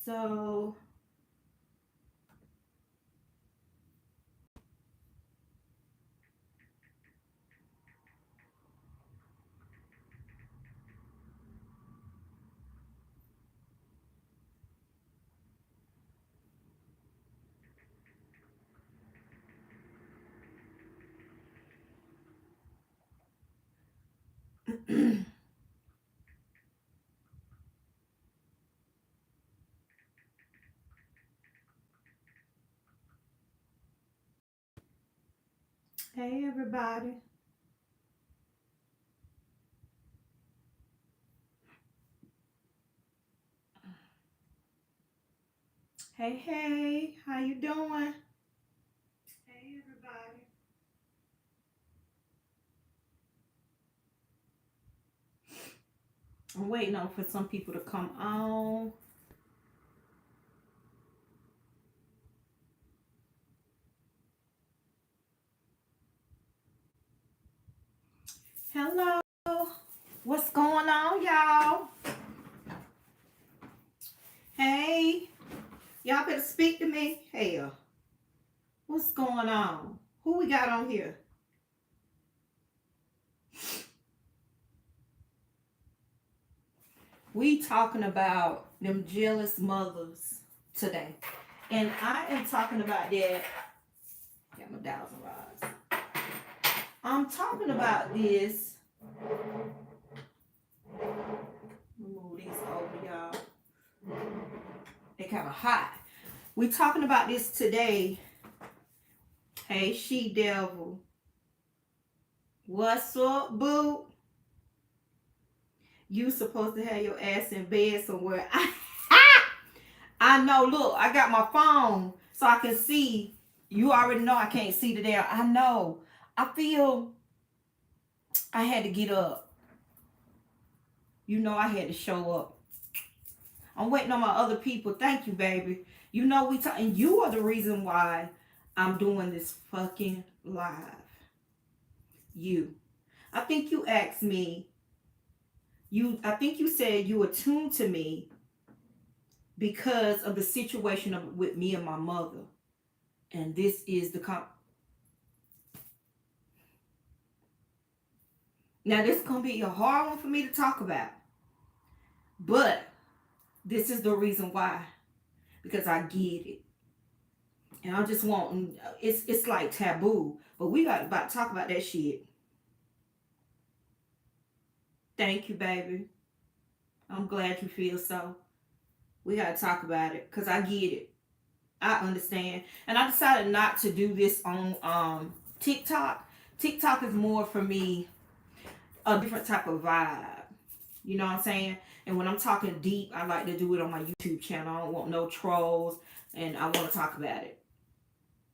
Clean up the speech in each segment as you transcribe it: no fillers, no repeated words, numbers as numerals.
So hey everybody. Hey, hey, how you doing? Hey everybody. I'm waiting on for some people to come on. Hello. What's going on, y'all? Hey, y'all better speak to me. Hell, what's going on? Who we got on here? We talking about them jealous mothers today. And I am talking about that. Got my thousand rods. I'm talking about this. Move these over, y'all. They kind of hot. We talking about this today. Hey, she devil. What's up, boo? You supposed to have your ass in bed somewhere. I know. Look, I got my phone so I can see. You already know I can't see today. I know. I feel I had to get up. You know I had to show up. I'm waiting on my other people. Thank you, baby. You know we talking. You are the reason why I'm doing this fucking live. You. I think you asked me. I think you said you were tuned to me because of the situation with me and my mother. And this is the Now this is gonna be a hard one for me to talk about. But this is the reason why. Because I get it. And I just want it's like taboo. But we got about to talk about that shit. Thank you, baby. I'm glad you feel so. We gotta talk about it. Cause I get it. I understand. And I decided not to do this on TikTok. TikTok is more for me a different type of vibe. You know what I'm saying? And when I'm talking deep, I like to do it on my YouTube channel. I don't want no trolls. And I want to talk about it.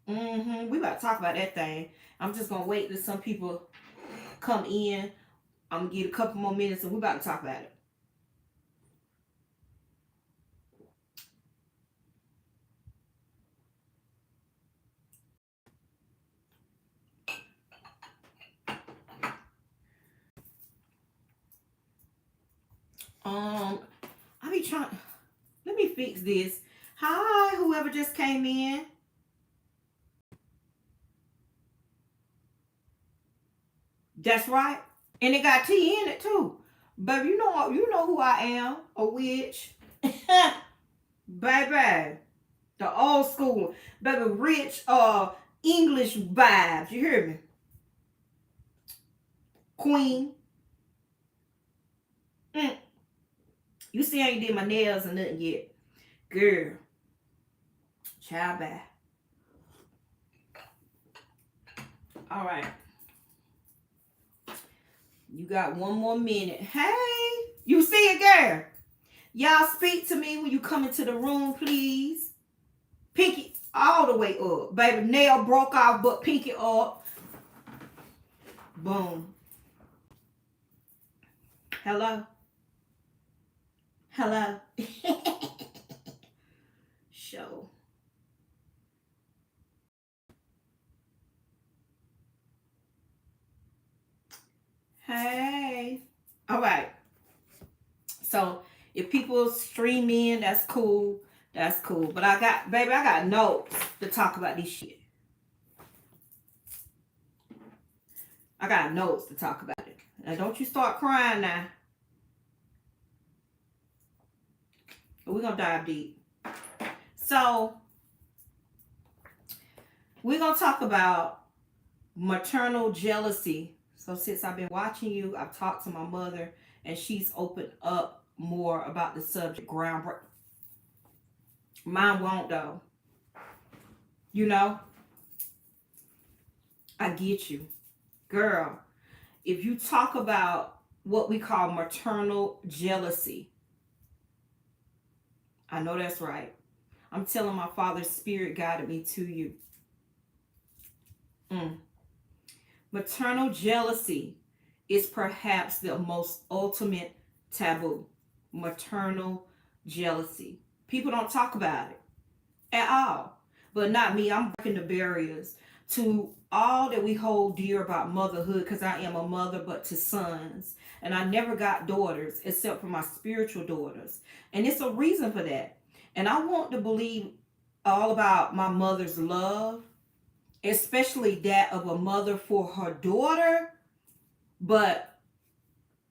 We about to talk about that thing. I'm just going to wait till some people come in. I'm going to get a couple more minutes and we about to talk about it. I be trying. Let me fix this. Hi, whoever just came in. That's right. And it got tea in it too. Baby, you know who I am. A witch. Baby. The old school. Baby, rich English vibes. You hear me? Queen. You see I ain't did my nails or nothing yet. Girl. Child bye. All right. You got one more minute. Hey. You see it, girl? Y'all speak to me when you come into the room, please. Pinky all the way up. Baby, nail broke off, but pinky up. Boom. Hello? Hello? Show. Hey. All right. So if people stream in, that's cool. That's cool. But I got notes to talk about this shit. I got notes to talk about it. Now, don't you start crying now. We're going to dive deep. So, we're going to talk about maternal jealousy. So, since I've been watching you, I've talked to my mother, and she's opened up more about the subject. Groundbreaking. Mine won't, though. You know? I get you. Girl, if you talk about what we call maternal jealousy, I know that's right. I'm telling my Father's Spirit guided me to you. Maternal jealousy is perhaps the most ultimate taboo. Maternal jealousy. People don't talk about it at all. But not me. I'm breaking the barriers to all that we hold dear about motherhood, because I am a mother, but to sons. And I never got daughters except for my spiritual daughters. And it's a reason for that. And I want to believe all about my mother's love, especially that of a mother for her daughter. But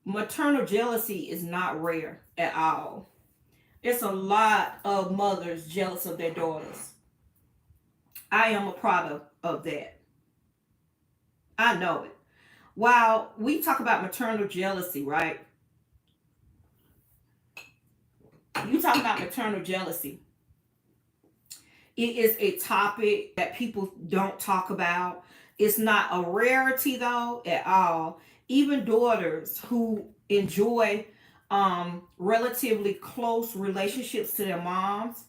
maternal jealousy is not rare at all. It's a lot of mothers jealous of their daughters. I am a product of that. I know it. While we talk about maternal jealousy, right? You talk about maternal jealousy. It is a topic that people don't talk about. It's not a rarity, though, at all. Even daughters who enjoy relatively close relationships to their moms,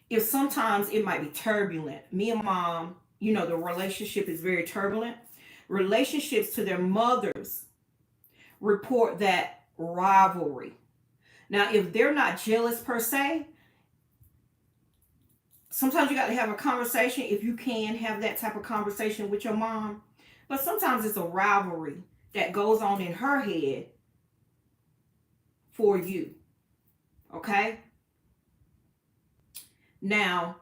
if sometimes it might be turbulent. Me and mom, you know, the relationship is very turbulent. Relationships to their mothers report that rivalry. Now, if they're not jealous per se, sometimes you got to have a conversation, if you can have that type of conversation with your mom. But sometimes it's a rivalry that goes on in her head for you. Okay? Now,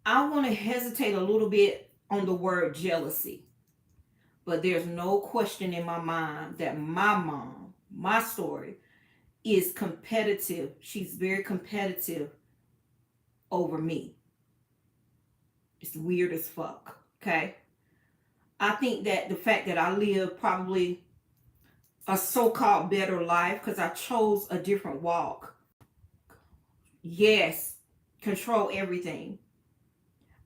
I want to hesitate a little bit on the word jealousy. But there's no question in my mind that my mom, my story, is competitive. She's very competitive over me. It's weird as fuck. Okay? I think that the fact that I live probably a so-called better life because I chose a different walk. Yes, control everything.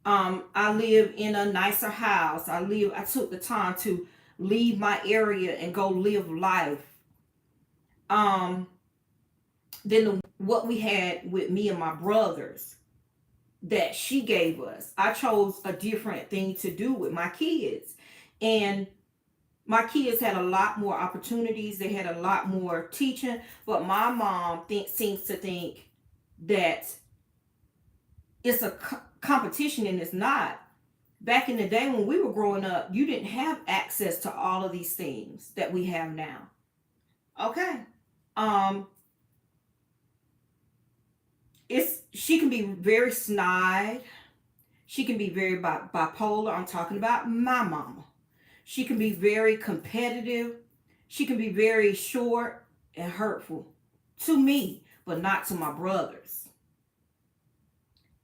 I live in a nicer house. I took the time to leave my area and go live life. Then what we had with me and my brothers that she gave us, I chose a different thing to do with my kids. And my kids had a lot more opportunities. They had a lot more teaching. But my mom seems to think that it's a competition, and it's not. Back in the day when we were growing up, you didn't have access to all of these things that we have now. Okay. She can be very snide. She can be very bipolar. I'm talking about my mama. She can be very competitive. She can be very short and hurtful to me, but not to my brothers.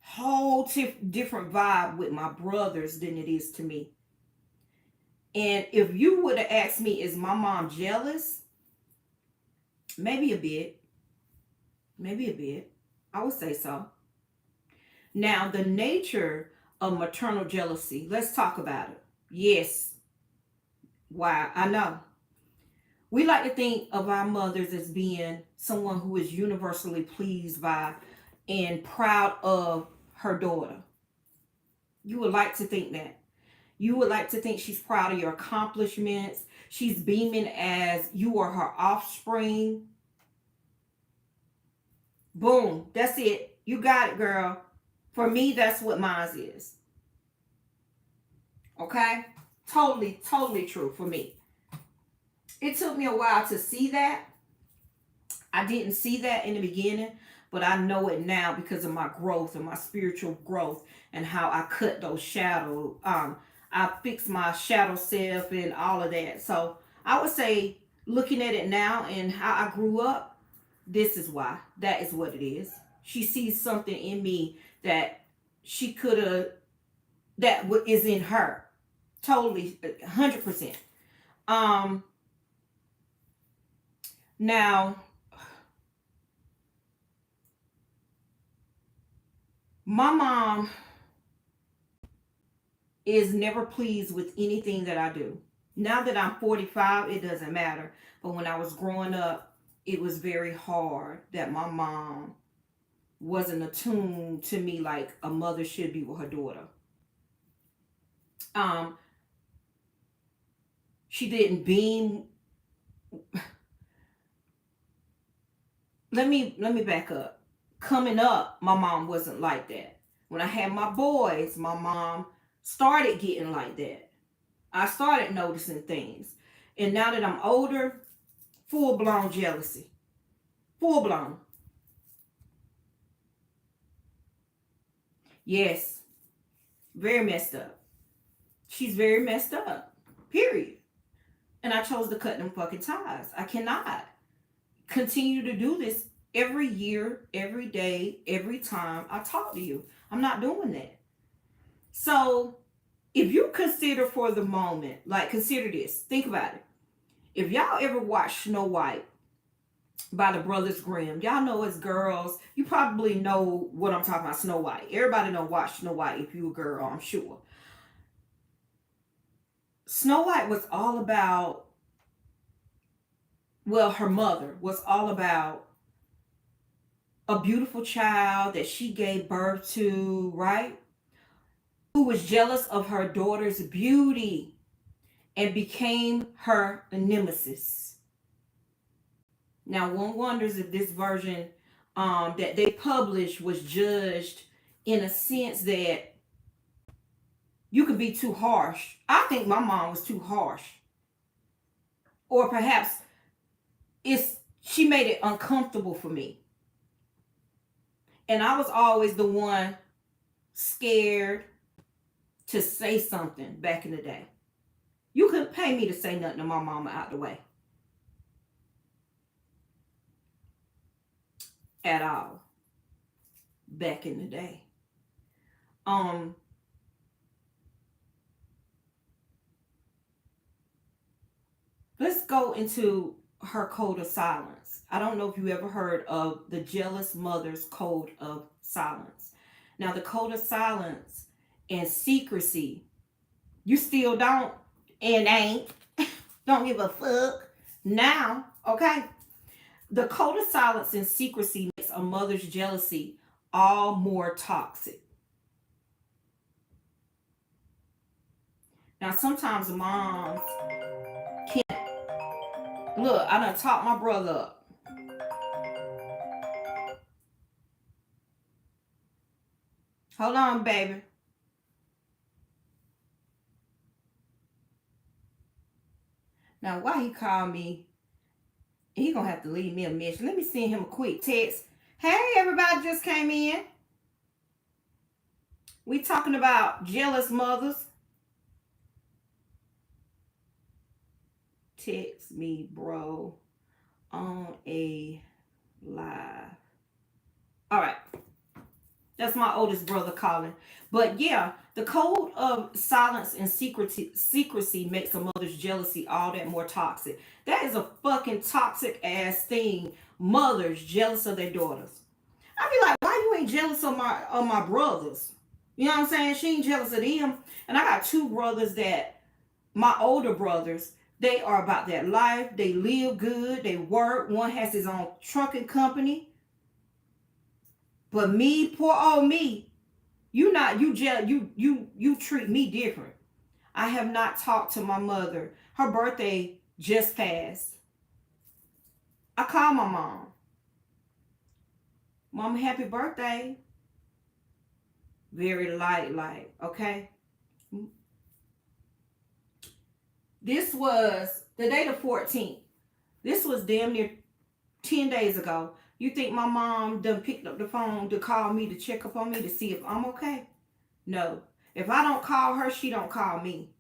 Whole different vibe with my brothers than it is to me. And if you would have asked me, is my mom jealous? Maybe a bit. Maybe a bit. I would say so. Now, the nature of maternal jealousy, let's talk about it. Yes. Why? I know. We like to think of our mothers as being someone who is universally pleased by and proud of her daughter. You would like to think that. You would like to think she's proud of your accomplishments. She's beaming as you are her offspring. Boom. That's it. You got it, girl. For me, that's what mine is. Okay? Totally, totally true for me. It took me a while to see that. I didn't see that in the beginning, but I know it now because of my growth and my spiritual growth and how I cut those shadows. I fixed my shadow self and all of that. So I would say, looking at it now and how I grew up, this is why. That is what it is. She sees something in me that she could have, that is in her. Totally, 100%. Now, my mom is never pleased with anything that I do. Now that I'm 45, it doesn't matter. But when I was growing up, it was very hard that my mom wasn't attuned to me like a mother should be with her daughter. She didn't beam. Let me back up. Coming up, my mom wasn't like that. When I had my boys, my mom started getting like that. I started noticing things. And now that I'm older, full-blown jealousy. Full-blown. Yes. Very messed up. She's very messed up. Period. And I chose to cut them fucking ties. I cannot continue to do this every year, every day, every time I talk to you. I'm not doing that. So if you consider for the moment, like consider this, think about it. If y'all ever watched Snow White by the Brothers Grimm, y'all know as girls, you probably know what I'm talking about, Snow White. Everybody know watch Snow White if you a girl, I'm sure. Snow White was all about, well, her mother was all about a beautiful child that she gave birth to, right? Who was jealous of her daughter's beauty and became her nemesis. Now, one wonders if this version that they published was judged in a sense that you could be too harsh. I think my mom was too harsh. Or perhaps she made it uncomfortable for me. And I was always the one scared to say something back in the day. You couldn't pay me to say nothing to my mama out the way. At all. Back in the day. Let's go into her code of silence. I don't know if you ever heard of the jealous mother's code of silence. Now, the code of silence and secrecy, you still don't and ain't, don't give a fuck now, okay? The code of silence and secrecy makes a mother's jealousy all more toxic. Now, sometimes moms can't. Look, I done talked my brother up. Hold on, baby. Now, why he called me, he gonna have to leave me a message. Let me send him a quick text. Hey, everybody just came in. We talking about jealous mothers. Text me, bro, on a live. All right. That's my oldest brother calling. But yeah, the code of silence and secrecy makes a mother's jealousy all that more toxic. That is a fucking toxic ass thing. Mothers jealous of their daughters. I be like, why you ain't jealous of my brothers? You know what I'm saying? She ain't jealous of them. And I got two brothers that, my older brothers, they are about that life. They live good. They work. One has his own trucking company. But me, poor old me, you treat me different. I have not talked to my mother. Her birthday just passed. I called my mom. Mom, happy birthday. Very light, okay? This was the day the 14th. This was damn near 10 days ago. You think my mom done picked up the phone to call me to check up on me to see if I'm okay? No. If I don't call her, she don't call me.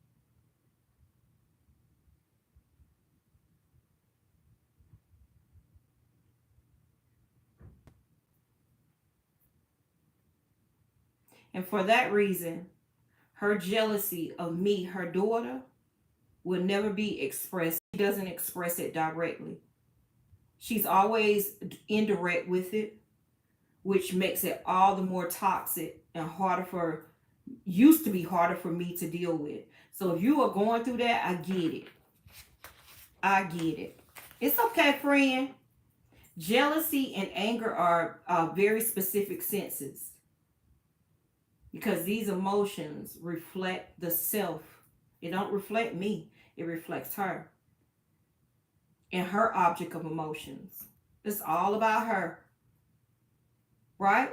And for that reason, her jealousy of me, her daughter, will never be expressed. She doesn't express it directly. She's always indirect with it, which makes it all the more toxic and harder for, used to be harder for me to deal with. So if you are going through that, I get it. I get it. It's okay, friend. Jealousy and anger are very specific senses because these emotions reflect the self. It don't reflect me. It reflects her and her object of emotions. It's all about her, right?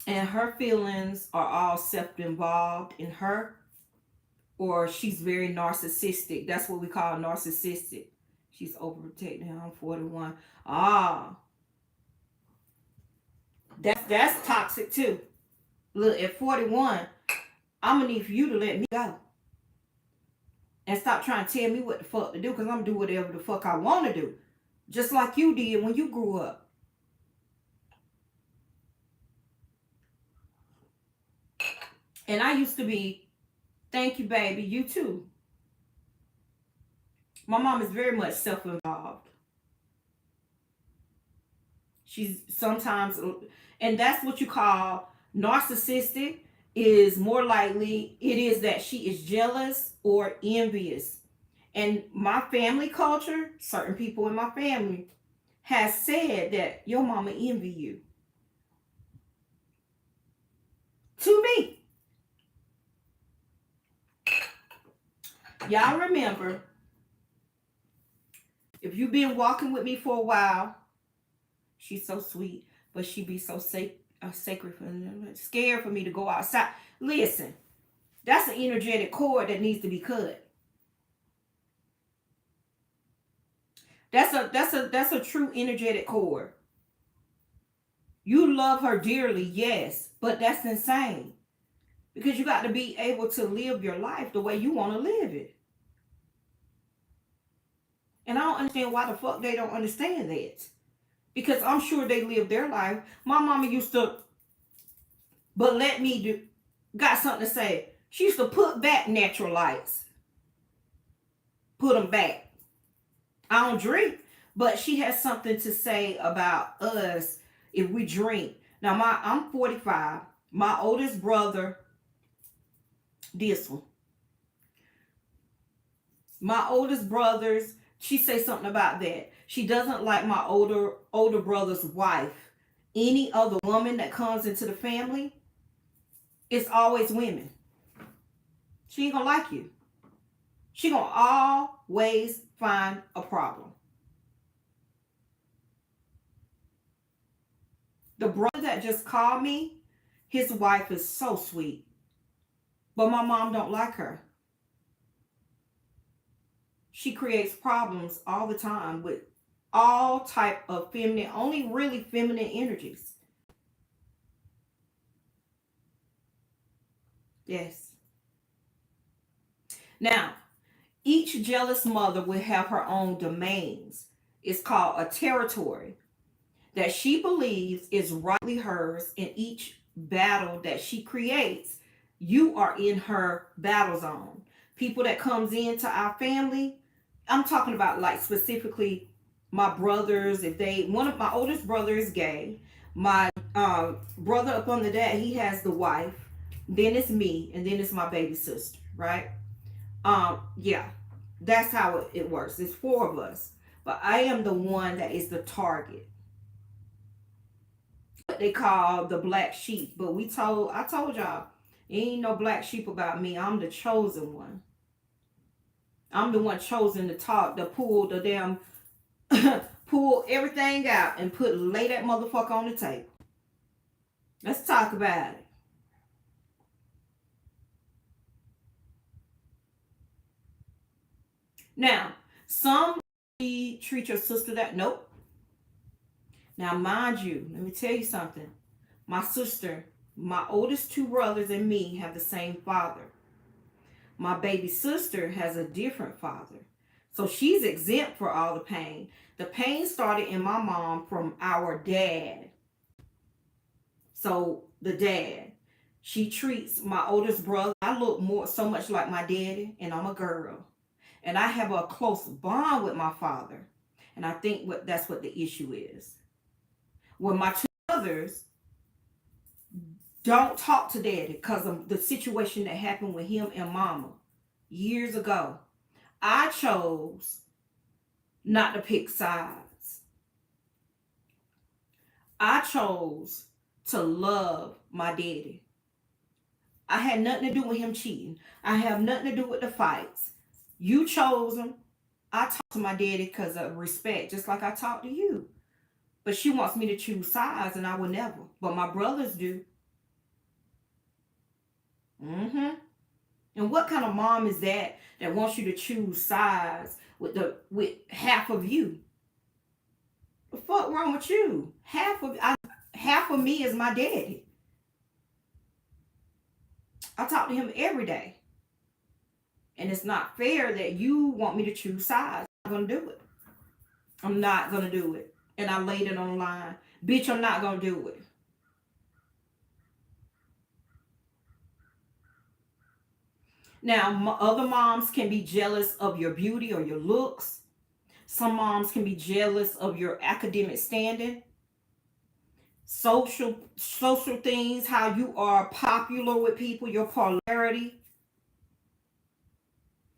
And her feelings are all self-involved in her, or she's very narcissistic. That's what we call narcissistic. She's overprotecting. I'm 41. Ah, that's toxic too. Look, at 41, I'm gonna need for you to let me go and stop trying to tell me what the fuck to do, because I'm gonna do whatever the fuck I want to do, just like you did when you grew up. And I used to be, thank you, baby, you too. My mom is very much self-involved. She's sometimes, and that's what you call narcissistic, is more likely it is that she is jealous or envious. And my family culture, certain people in my family has said that your mama envy you. To me. Y'all remember, if you've been walking with me for a while, she's so sweet, but she be so sacred for scared for me to go outside. Listen, that's an energetic cord that needs to be cut. That's a true energetic cord. You love her dearly, yes, but that's insane. Because you got to be able to live your life the way you want to live it. And I don't understand why the fuck they don't understand that. Because I'm sure they live their life. My mama used to, but let me do, got something to say. She used to put back natural lights. Put them back. I don't drink, but she has something to say about us if we drink. Now, I'm 45. My oldest brother, this one. My oldest brothers, she say something about that. She doesn't like my older brother's wife. Any other woman that comes into the family, it's always women. She ain't gonna like you. She gonna always find a problem. The brother that just called me, his wife is so sweet. But my mom don't like her. She creates problems all the time with all type of feminine, only really feminine energies. Yes. Now, each jealous mother will have her own domains. It's called a territory that she believes is rightly hers. In each battle that she creates, you are in her battle zone. People that comes into our family, I'm talking about like specifically my brothers. If they, one of my oldest brother is gay. My brother up on the dad, he has the wife. Then it's me, and then it's my baby sister, right? Yeah, that's how it works. It's four of us, but I am the one that is the target. What they call the black sheep. But I told y'all, ain't no black sheep about me. I'm the chosen one. I'm the one chosen to talk, to pull the damn, pull everything out and lay that motherfucker on the table. Let's talk about it. Now, some treat your sister that. Nope. Now, mind you, let me tell you something. My sister, my oldest two brothers, and me have the same father. My baby sister has a different father. So she's exempt for all the pain. The pain started in my mom from our dad. So the dad, she treats my oldest brother. I look more so much like my daddy, and I'm a girl. And I have a close bond with my father. And I think that's what the issue is. When my two brothers don't talk to daddy because of the situation that happened with him and mama years ago, I chose not to pick sides. I chose to love my daddy. I had nothing to do with him cheating. I have nothing to do with the fights. You chose him. I talk to my daddy because of respect, just like I talk to you. But she wants me to choose sides, and I will never. But my brothers do. Mm-hmm. And what kind of mom is that wants you to choose sides with half of you? The fuck wrong with you? Half of me is my daddy. I talk to him every day. And it's not fair that you want me to choose sides. I'm not going to do it. I'm not going to do it. And I laid it on the line. Bitch, I'm not going to do it. Now, other moms can be jealous of your beauty or your looks. Some moms can be jealous of your academic standing. Social things, how you are popular with people, your popularity.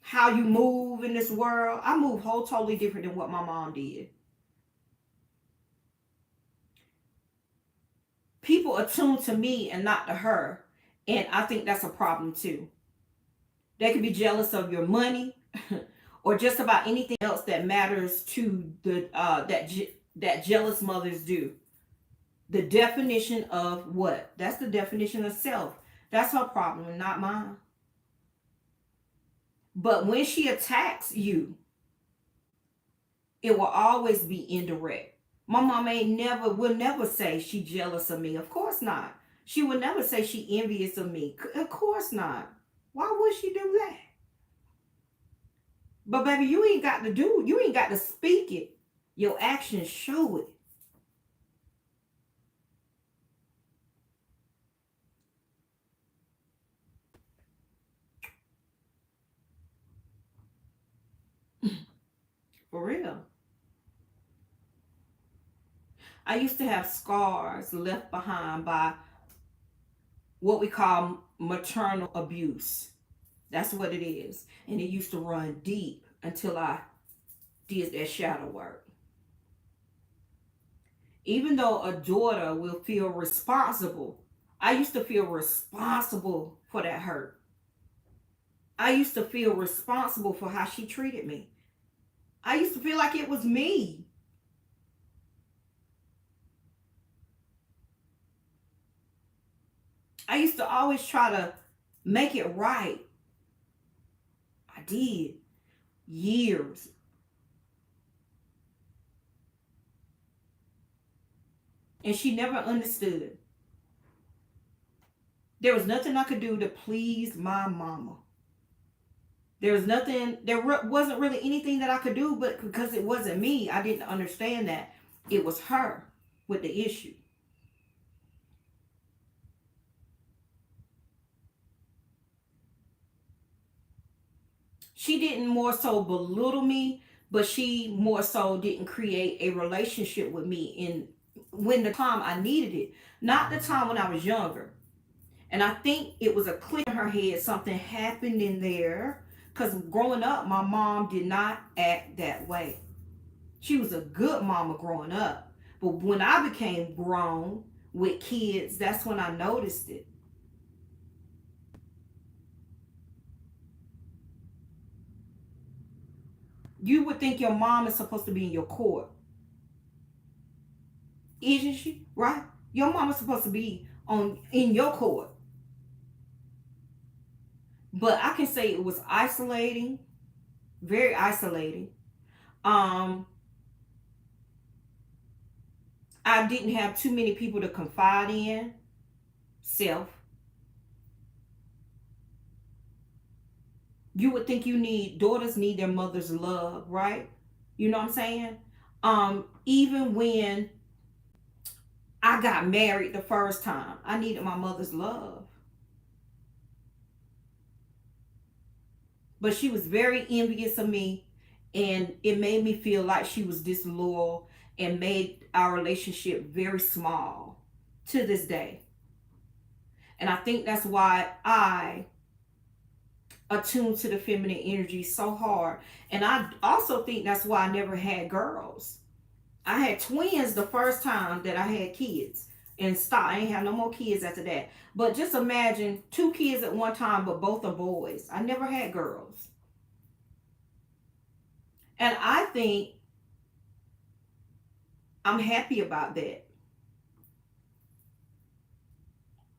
How you move in this world. I move totally different than what my mom did. People attune to me and not to her. And I think that's a problem too. They can be jealous of your money or just about anything else that matters to the that jealous mothers do. The definition of what? That's the definition of self. That's her problem, not mine. But when she attacks you, it will always be indirect. My mom will never say she jealous of me. Of course not. She would never say she envious of me. Of course not. Why would she do that? But baby, you ain't got to speak it. Your actions show it. For real. I used to have scars left behind by what we call maternal abuse. That's what it is. And it used to run deep until I did that shadow work. Even though a daughter will feel responsible, I used to feel responsible for that hurt. I used to feel responsible for how she treated me. I used to feel like it was me. I used to always try to make it right. I did. Years. And she never understood. There was nothing I could do to please my mama. There wasn't really anything that I could do, but because it wasn't me, I didn't understand that. It was her with the issue. She didn't more so belittle me, but she more so didn't create a relationship with me in when the time I needed it, not the time when I was younger. And I think it was a click in her head. Something happened in there. Because growing up, my mom did not act that way. She was a good mama growing up. But when I became grown with kids, that's when I noticed it. You would think your mom is supposed to be in your court. Isn't she? Right? Your mom is supposed to be in your court. But I can say it was isolating, very isolating. I didn't have too many people to confide in. Self. You would think daughters need their mother's love, right? You know what I'm saying? Even when I got married the first time, I needed my mother's love. But she was very envious of me, and it made me feel like she was disloyal and made our relationship very small to this day. And I think that's why I attuned to the feminine energy so hard. And I also think that's why I never had girls. I had twins the first time that I had kids. And stop. I ain't have no more kids after that. But just imagine 2 kids at one time, but both are boys. I never had girls. And I think I'm happy about that.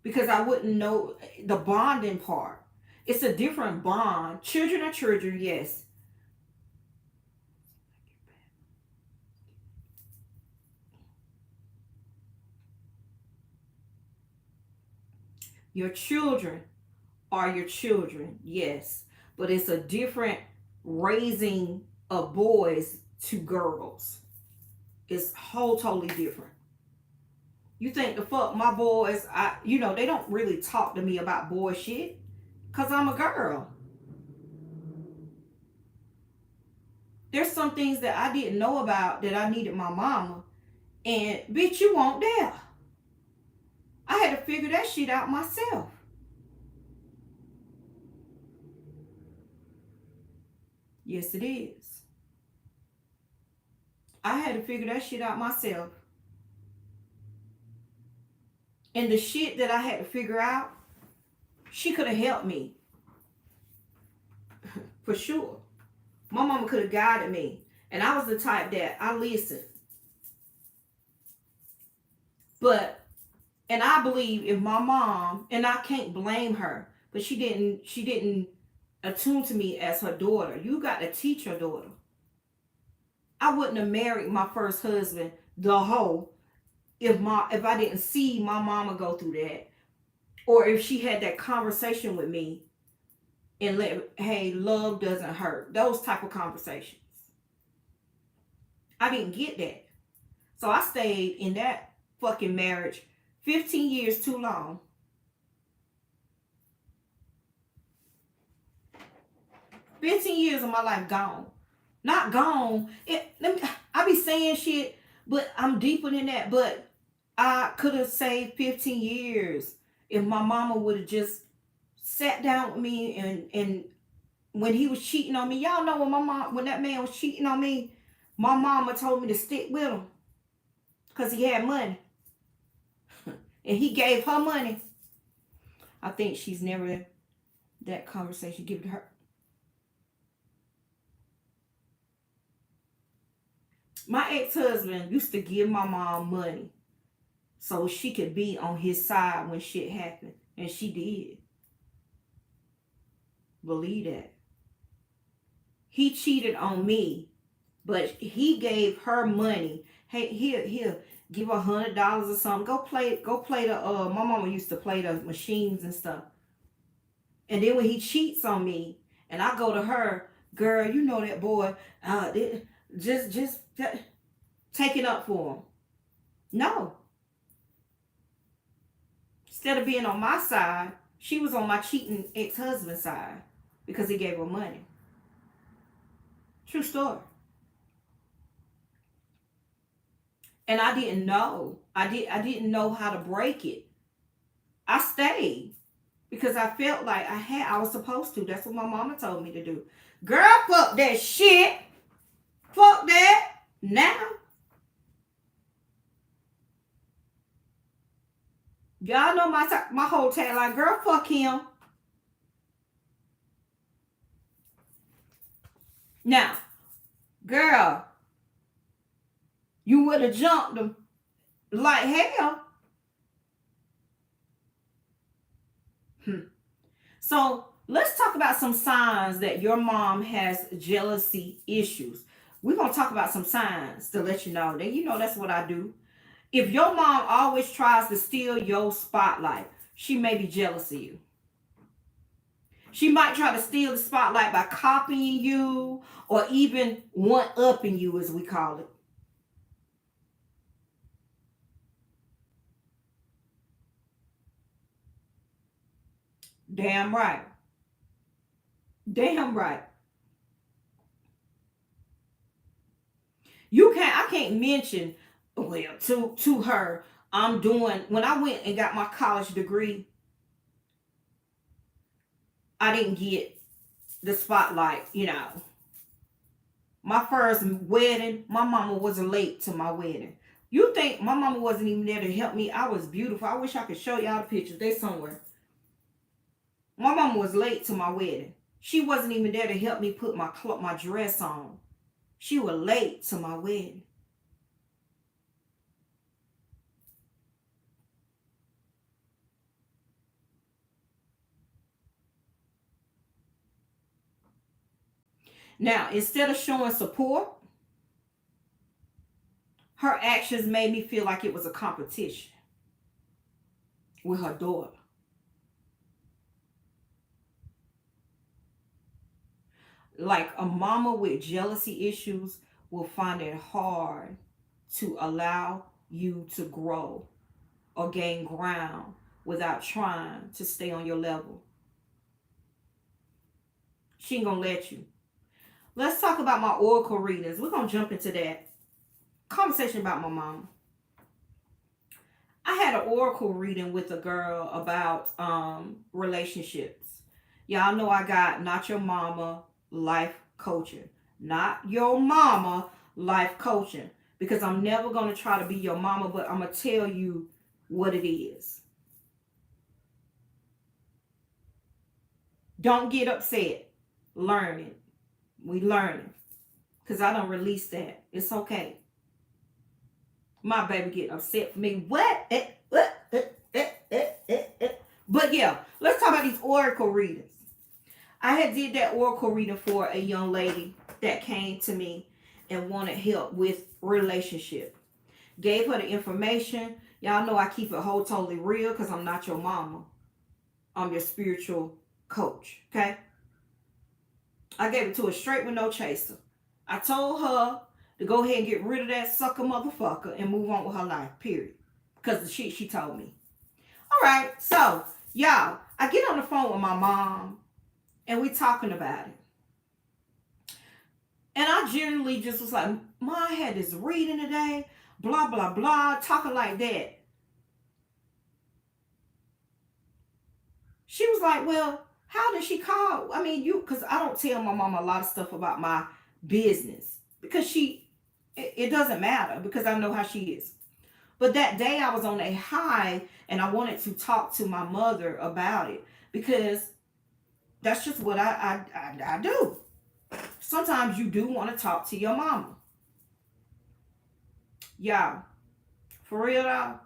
Because I wouldn't know the bonding part. It's a different bond. Children are children, yes. Your children are your children, yes. But it's a different raising of boys to girls. It's whole totally different. You think the fuck my boys, they don't really talk to me about boy shit. Because I'm a girl. There's some things that I didn't know about that I needed my mama. And bitch, you won't dare. I had to figure that shit out myself. Yes, it is. I had to figure that shit out myself. And the shit that I had to figure out, she could have helped me. For sure. My mama could have guided me. And I was the type that I listened. And I believe if my mom, and I can't blame her, but she didn't attune to me as her daughter. You got to teach your daughter. I wouldn't have married my first husband, the hoe, if I didn't see my mama go through that. Or if she had that conversation with me and hey, love doesn't hurt. Those type of conversations. I didn't get that. So I stayed in that fucking marriage 15 years too long. $15 of my life gone. Not gone. I be saying shit, but I'm deeper than that. But I could have saved 15 years if my mama would have just sat down with me and when he was cheating on me. Y'all know when that man was cheating on me, my mama told me to stick with him because he had money. And he gave her money. I think she's never that conversation given to her. My ex-husband used to give my mom money so she could be on his side when shit happened. And she did. Believe that. He cheated on me, but he gave her money. Hey, here, give her $100 or something. Go play the my mama used to play the machines and stuff. And then when he cheats on me, and I go to her, girl, you know that boy, just take it up for him. No. Instead of being on my side, she was on my cheating ex-husband's side because he gave her money. True story. And I didn't know. I didn't know how to break it. I stayed because I felt like I was supposed to. That's what my mama told me to do. Girl, fuck that shit. Fuck that. Now. Y'all know my whole tagline. Girl, fuck him. Now, girl, you would have jumped him like hell. So let's talk about some signs that your mom has jealousy issues. We're going to talk about some signs to let you know that, that's what I do. If your mom always tries to steal your spotlight, she may be jealous of you. She might try to steal the spotlight by copying you or even one-upping you, as we call it. Damn right. Damn right. I can't mention, well, to her, I'm doing, when I went and got my college degree, I didn't get the spotlight. My first wedding, my mama was late to my wedding. You think my mama wasn't even there to help me? I was beautiful. I wish I could show y'all the pictures. They somewhere. My mama was late to my wedding. She wasn't even there to help me put my dress on. She was late to my wedding. Now, instead of showing support, her actions made me feel like it was a competition with her daughter. Like a mama with jealousy issues will find it hard to allow you to grow or gain ground without trying to stay on your level. She ain't gonna let you. Let's talk about my oracle readings. We're gonna jump into that conversation about my mama. I had an oracle reading with a girl about relationships. Y'all know I got Not Your Mama Life Coaching. Not Your Mama Life Coaching. Because I'm never going to try to be your mama, but I'm going to tell you what it is. Don't get upset. Learn it. We learning. Because I don't release that. It's okay. My baby get upset for me. What? But yeah, let's talk about these oracle readings. I had did that oracle reading for a young lady that came to me and wanted help with relationship. Gave her the information. Y'all know I keep it whole totally real because I'm not your mama. I'm your spiritual coach. Okay? I gave it to her straight with no chaser. I told her to go ahead and get rid of that sucker motherfucker and move on with her life, period. Because the shit she told me. All right, so, y'all, I get on the phone with my mom, and we talking about it. And I generally just was like, Mom, I had this reading today, blah, blah, blah, talking like that. She was like, well, how did she call? I mean, because I don't tell my mom a lot of stuff about my business. Because it doesn't matter because I know how she is. But that day I was on a high and I wanted to talk to my mother about it because that's just what I do. Sometimes you do want to talk to your mama. Y'all, for real though.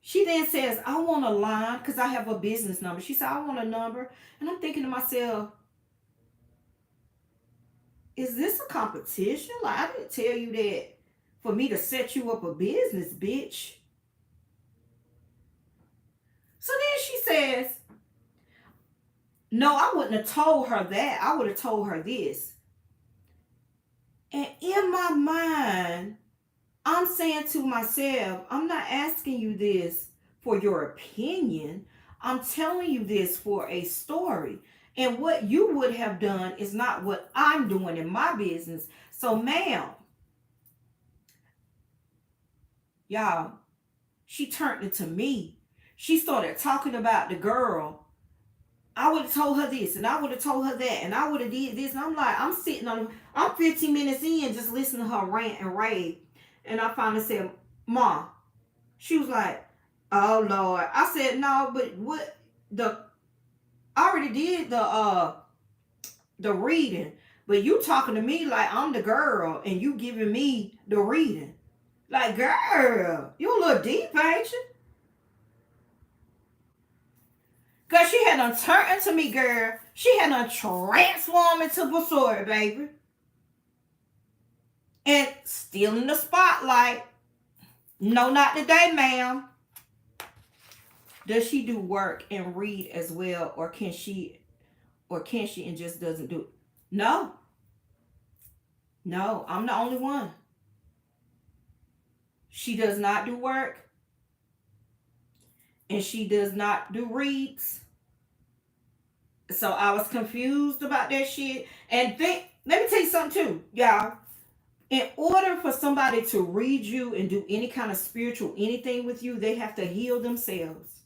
She then says, I want a line because I have a business number. She said, I want a number. And I'm thinking to myself, is this a competition? Like, I didn't tell you that for me to set you up a business, bitch. So then she says, no, I wouldn't have told her that. I would have told her this. And in my mind, I'm saying to myself, I'm not asking you this for your opinion. I'm telling you this for a story. And what you would have done is not what I'm doing in my business. So, ma'am, y'all, she turned it to me. She started talking about the girl. I would have told her this, and I would have told her that, and I would have did this. And I'm like, I'm 15 minutes in just listening to her rant and rave. And I finally said, Mom. She was like, oh, Lord. I said, no, but I already did the reading, but you talking to me like I'm the girl and you giving me the reading. Like, girl, you a little deep, ain't you? Cause she had done turned into me, girl. She had done transformed into Vasori, baby. And still in the spotlight. No, not today, ma'am. Does she do work and read as well, or can she and just doesn't do it? No. No, I'm the only one. She does not do work, and she does not do reads. So I was confused about that shit. And let me tell you something too, y'all. In order for somebody to read you and do any kind of spiritual anything with you, they have to heal themselves.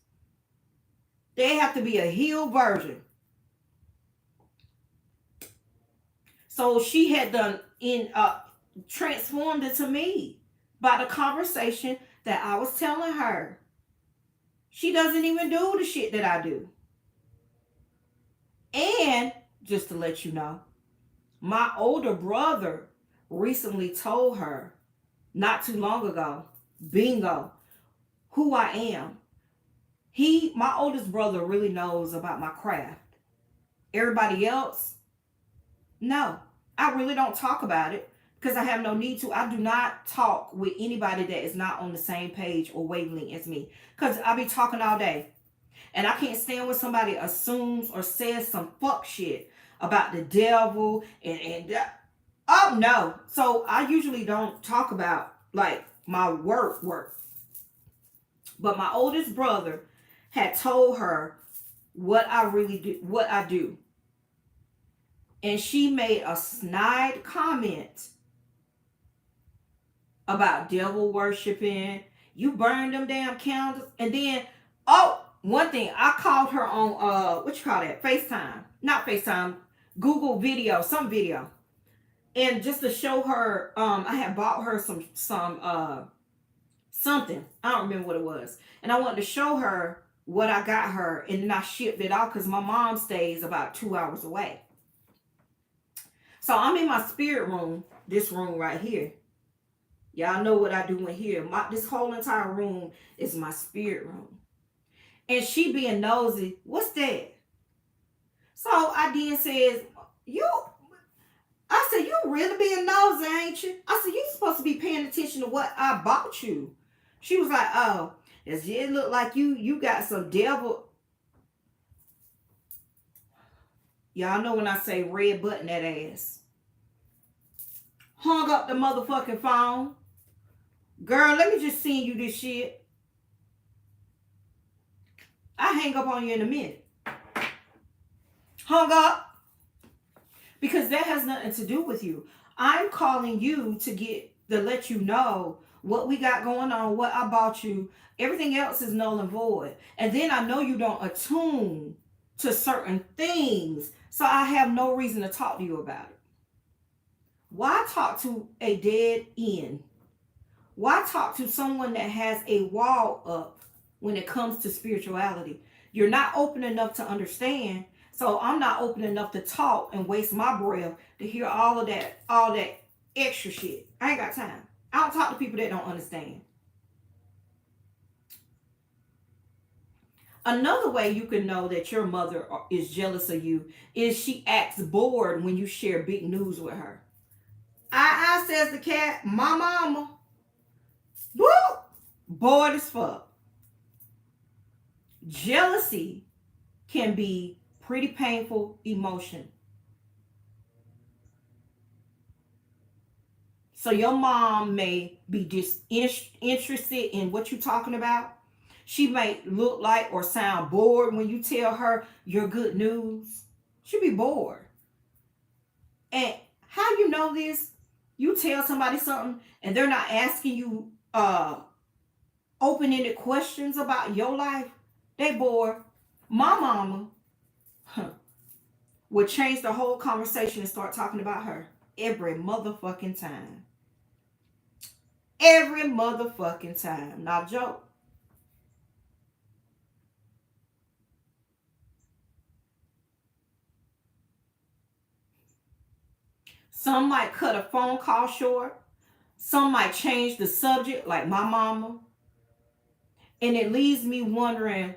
They have to be a healed version. So she had done transformed into me by the conversation that I was telling her. She doesn't even do the shit that I do. And just to let you know, my older brother recently told her not too long ago, bingo, who I am. My oldest brother really knows about my craft. Everybody else, no. I really don't talk about it because I have no need to. I do not talk with anybody that is not on the same page or wavelength as me, because I be talking all day. And I can't stand when somebody assumes or says some fuck shit about the devil and oh no. So I usually don't talk about like my work. But my oldest brother had told her what I really do, what I do. And she made a snide comment about devil worshiping. You burn them damn candles. And then, one thing, I called her on, what you call that? FaceTime. Not FaceTime. Google video, some video. And just to show her, I had bought her some something. I don't remember what it was. And I wanted to show her what I got her. And then I shipped it out because my mom stays about 2 hours away. So I'm in my spirit room, this room right here. Y'all know what I do in here. This whole entire room is my spirit room. And she being nosy, what's that? So I then says, I said, you really being nosy, ain't you? I said, you supposed to be paying attention to what I bought you. She was like, oh, it look like you got some devil. Y'all know when I say red button that ass. Hung up the motherfucking phone. Girl, let me just send you this shit. I hang up on you in a minute. Hung up. Because that has nothing to do with you. I'm calling you to let you know what we got going on, what I bought you. Everything else is null and void. And then I know you don't attune to certain things. So I have no reason to talk to you about it. Why talk to a dead end? Why talk to someone that has a wall up when it comes to spirituality? You're not open enough to understand. So I'm not open enough to talk and waste my breath to hear all that extra shit. I ain't got time. I don't talk to people that don't understand. Another way you can know that your mother is jealous of you is she acts bored when you share big news with her. I says the cat, my mama, woo, bored as fuck. Jealousy can be pretty painful emotion. So your mom may be disinterested in what you're talking about. She may look like or sound bored when you tell her your good news. She'll be bored. And how you know this? You tell somebody something and they're not asking you open-ended questions about your life. They bored. My mama would change the whole conversation and start talking about her every motherfucking time. Every motherfucking time. Not a joke. Some might cut a phone call short. Some might change the subject like my mama. And it leaves me wondering,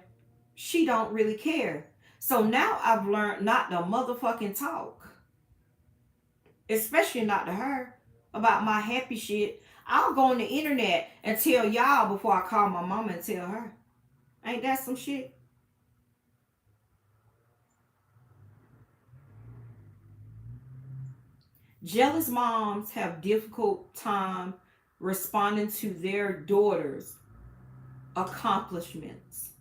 she don't really care. So now I've learned not to motherfucking talk, especially not to her, about my happy shit. I'll go on the internet and tell y'all before I call my mama and tell her. Ain't that some shit? Jealous moms have difficult time responding to their daughters' accomplishments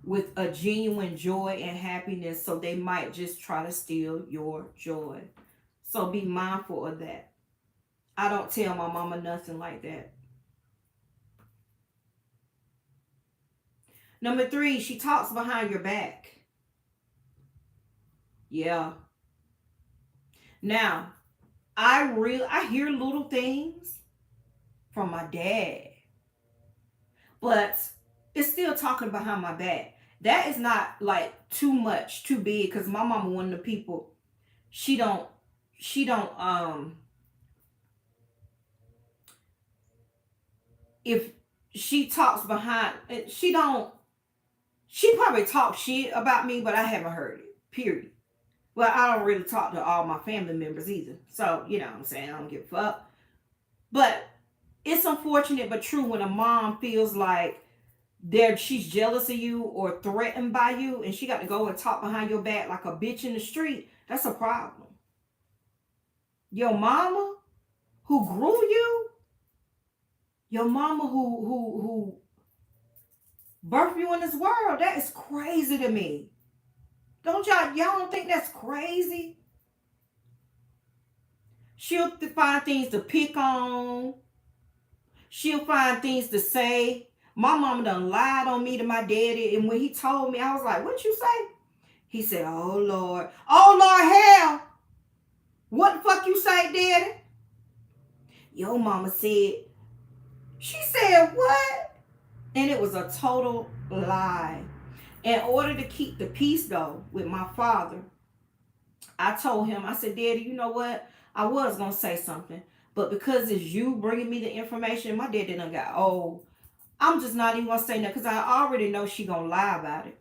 with a genuine joy and happiness, so they might just try to steal your joy. So be mindful of that. I don't tell my mama nothing like that. Number 3, she talks behind your back. Yeah. Now, I hear little things from my dad, but it's still talking behind my back. That is not like too much, too big, because my mama one of the people, she don't if she talks behind, she probably talks shit about me, but I haven't heard it, period. Well, I don't really talk to all my family members either, so you know what I'm saying, I don't give a fuck. But it's unfortunate but true when a mom feels like she's jealous of you or threatened by you, and she got to go and talk behind your back like a bitch in the street. That's a problem. Your mama who grew you, your mama who birthed you in this world, that is crazy to me. Don't y'all don't think that's crazy? She'll find things to pick on. She'll find things to say. My mama done lied on me to my daddy, and when he told me, I was like, what you say? He said, oh Lord, hell. What the fuck you say, daddy? Your mama said, she said what? And it was a total lie. In order to keep the peace though with my father, I told him, I said, Daddy, you know what? I was going to say something, but because it's you bringing me the information, my daddy done got old. I'm just not even going to say that because I already know she going to lie about it.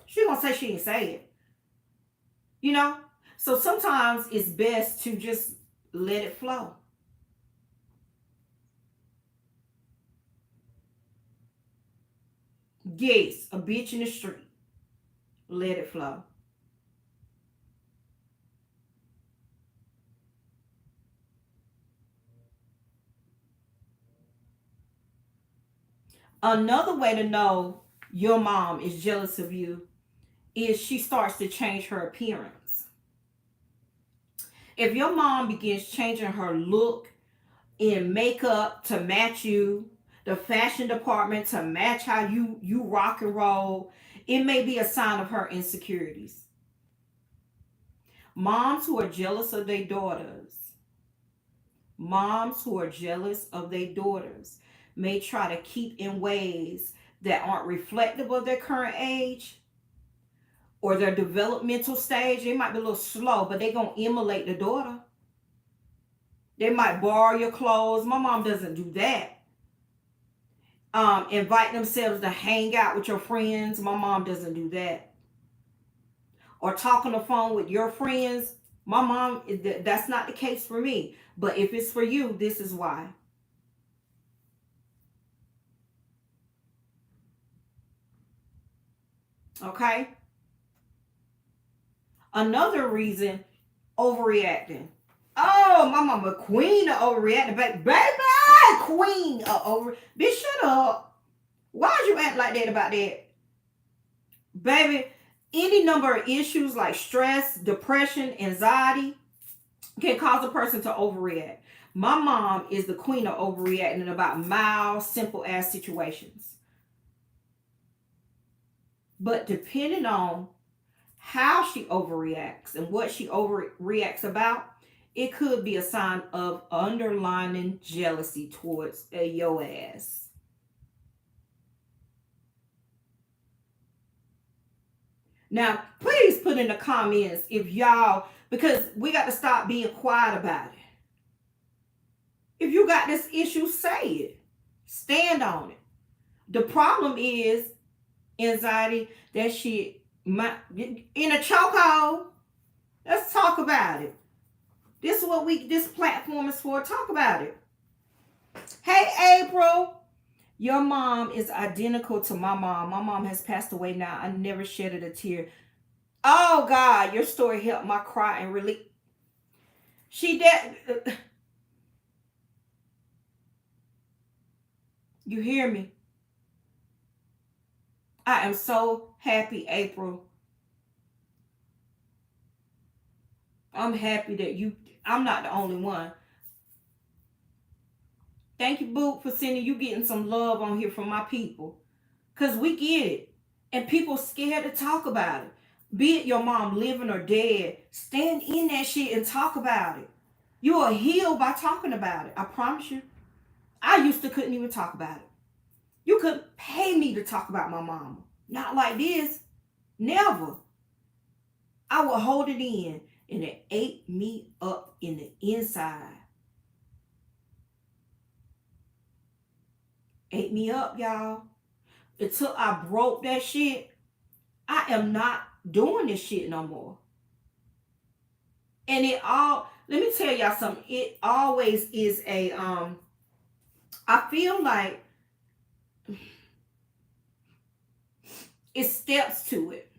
She going to say she didn't say it. You know? So sometimes it's best to just let it flow. Yes, a bitch in the street. Let it flow. Another way to know your mom is jealous of you is she starts to change her appearance. If your mom begins changing her look in makeup to match you, the fashion department to match how you rock and roll, it may be a sign of her insecurities. Moms who are jealous of their daughters, may try to keep in ways that aren't reflective of their current age or their developmental stage. They might be a little slow, but they're going to emulate the daughter. They might borrow your clothes. My mom doesn't do that. Invite themselves to hang out with your friends. My mom doesn't do that. Or talk on the phone with your friends. My mom, that's not the case for me. But if it's for you, this is why. Okay? Another reason, overreacting. Oh, my mama, queen of overreacting. Baby, queen of over. Bitch, shut up. Why'd you act like that about that? Baby, any number of issues like stress, depression, anxiety can cause a person to overreact. My mom is the queen of overreacting about mild, simple ass situations. But depending on how she overreacts and what she overreacts about, it could be a sign of underlying jealousy towards your ass. Now, please put in the comments if y'all, because we got to stop being quiet about it. If you got this issue, say it. Stand on it. The problem is anxiety, that shit, in a chokehold. Let's talk about it. This is what this platform is for. Talk about it. Hey, April. Your mom is identical to my mom. My mom has passed away now. I never shedded a tear. Oh, God, your story helped my cry and relief. She did. You hear me? I am so happy, April. I'm happy that I'm not the only one. Thank you, Boo, for sending you getting some love on here from my people. Because we get it. And people scared to talk about it. Be it your mom living or dead, stand in that shit and talk about it. You are healed by talking about it. I promise you. I used to couldn't even talk about it. You couldn't pay me to talk about my mama. Not like this. Never. I would hold it in, and it ate me up in the inside. Ate me up, y'all. Until I broke that shit, I am not doing this shit no more. And let me tell y'all something. It always is I feel like it's steps to it.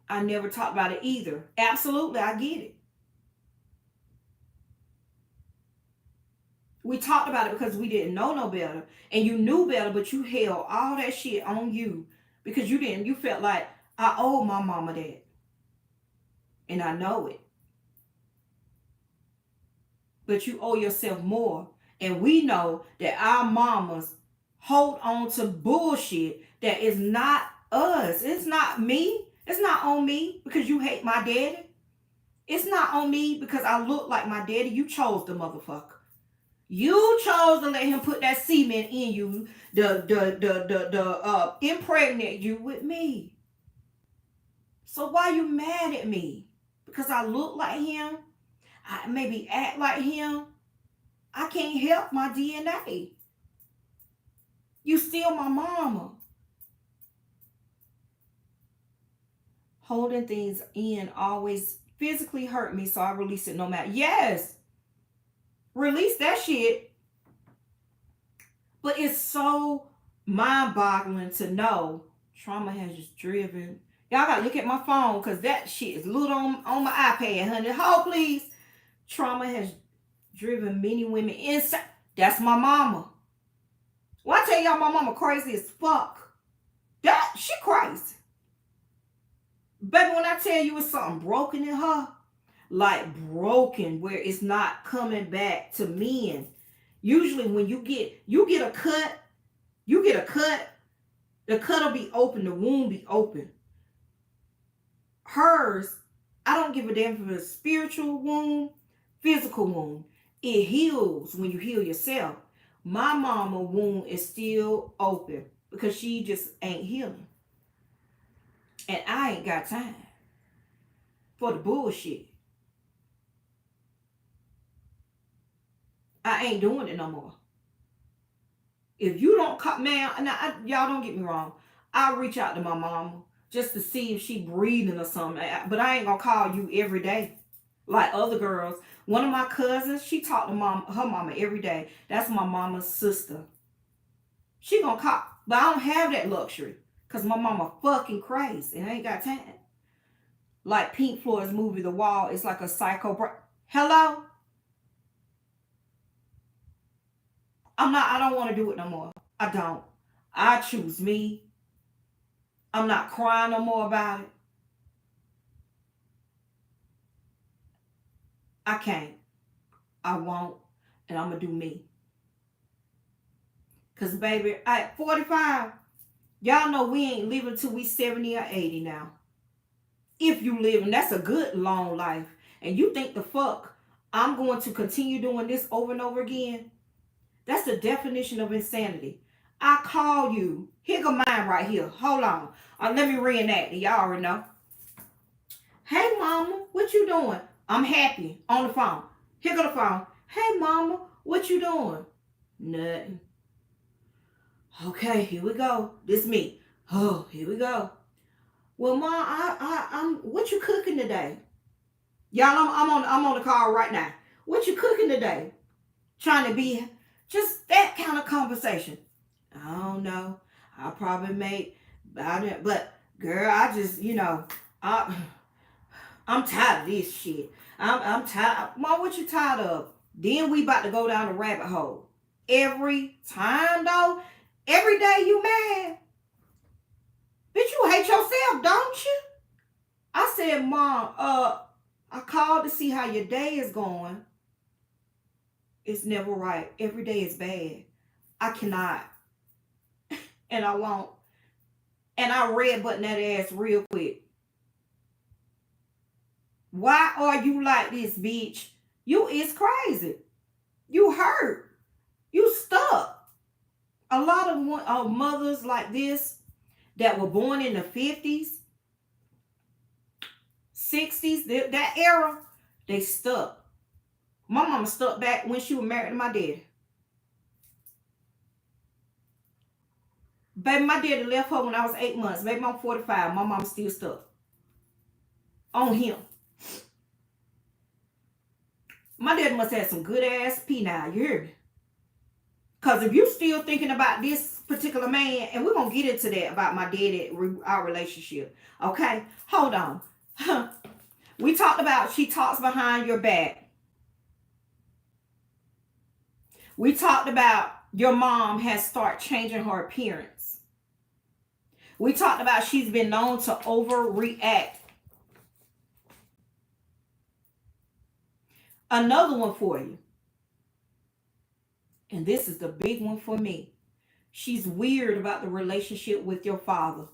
I never talked about it either. Absolutely, I get it. We talked about it because we didn't know no better. And you knew better, but you held all that shit on you because you felt like, I owe my mama that. And I know it. But you owe yourself more. And we know that our mamas hold on to bullshit that is not us. It's not me. It's not on me because you hate my daddy. It's not on me because I look like my daddy. You chose the motherfucker. You chose to let him put that semen in you, impregnate you with me. So why you mad at me? Because I look like him? I maybe act like him? I can't help my DNA. You still my mama. Holding things in always physically hurt me, so I release it no matter. Yes. Release that shit. But it's so mind-boggling to know trauma has just driven. Y'all gotta look at my phone because that shit is little on my iPad, honey. Hold, please. Trauma has driven many women inside. That's my mama. Well, I tell y'all, my mama crazy as fuck. She crazy. Baby, when I tell you it's something broken in her, like broken where it's not coming back to men. Usually when you get a cut, the cut will be open, the wound be open. Hers, I don't give a damn if it's a spiritual wound, physical wound. It heals when you heal yourself. My mama wound is still open because she just ain't healing. And I ain't got time for the bullshit. I ain't doing it no more. If you don't call, man, y'all don't get me wrong. I'll reach out to my mama just to see if she breathing or something. But I ain't gonna call you every day like other girls. One of my cousins, she talked to her mama every day. That's my mama's sister. She gonna call, but I don't have that luxury because my mama fucking crazy and I ain't got time. Like Pink Floyd's movie, The Wall, it's like a psycho. Hello? I don't want to do it no more. I don't. I choose me. I'm not crying no more about it. I can't. I won't. And I'm going to do me. Because, baby, at 45, y'all know we ain't living till we 70 or 80 now. If you live, and that's a good long life. And you think the fuck I'm going to continue doing this over and over again? That's the definition of insanity. I call you. Here go mine right here. Hold on. Let me reenact it. Y'all already know. Hey, mama, what you doing? I'm happy. On the phone. Here go the phone. Hey, mama, what you doing? Nothing. Okay, here we go. This me. Oh, here we go. Well, Mom, I'm. What you cooking today? Y'all, I'm on the call right now. What you cooking today? Trying to be just that kind of conversation. I don't know. I probably make about it, but girl, I just I I'm tired of this shit. I'm tired. Mom, what you tired of? Then we about to go down the rabbit hole. Every time though, every day you mad. Bitch, you hate yourself, don't you? I said, Mom, I called to see how your day is going. It's never right. Every day is bad. I cannot. And I won't. And I red button that ass real quick. Why are you like this, bitch? You is crazy. You hurt. You stuck. A lot of mothers like this that were born in the 50s, 60s, that era, they stuck. My mama stuck back when she was married to my daddy. Baby, my daddy left her when I was 8 months. Baby, I'm 45. My mama still stuck on him. My daddy must have some good ass pee now. You hear me? Because if you still thinking about this particular man, and we're going to get into that about my daddy, our relationship. Okay? Hold on. We talked about she talks behind your back. We talked about your mom has started changing her appearance. We talked about she's been known to overreact. Another one for you. And this is the big one for me. She's weird about the relationship with your father.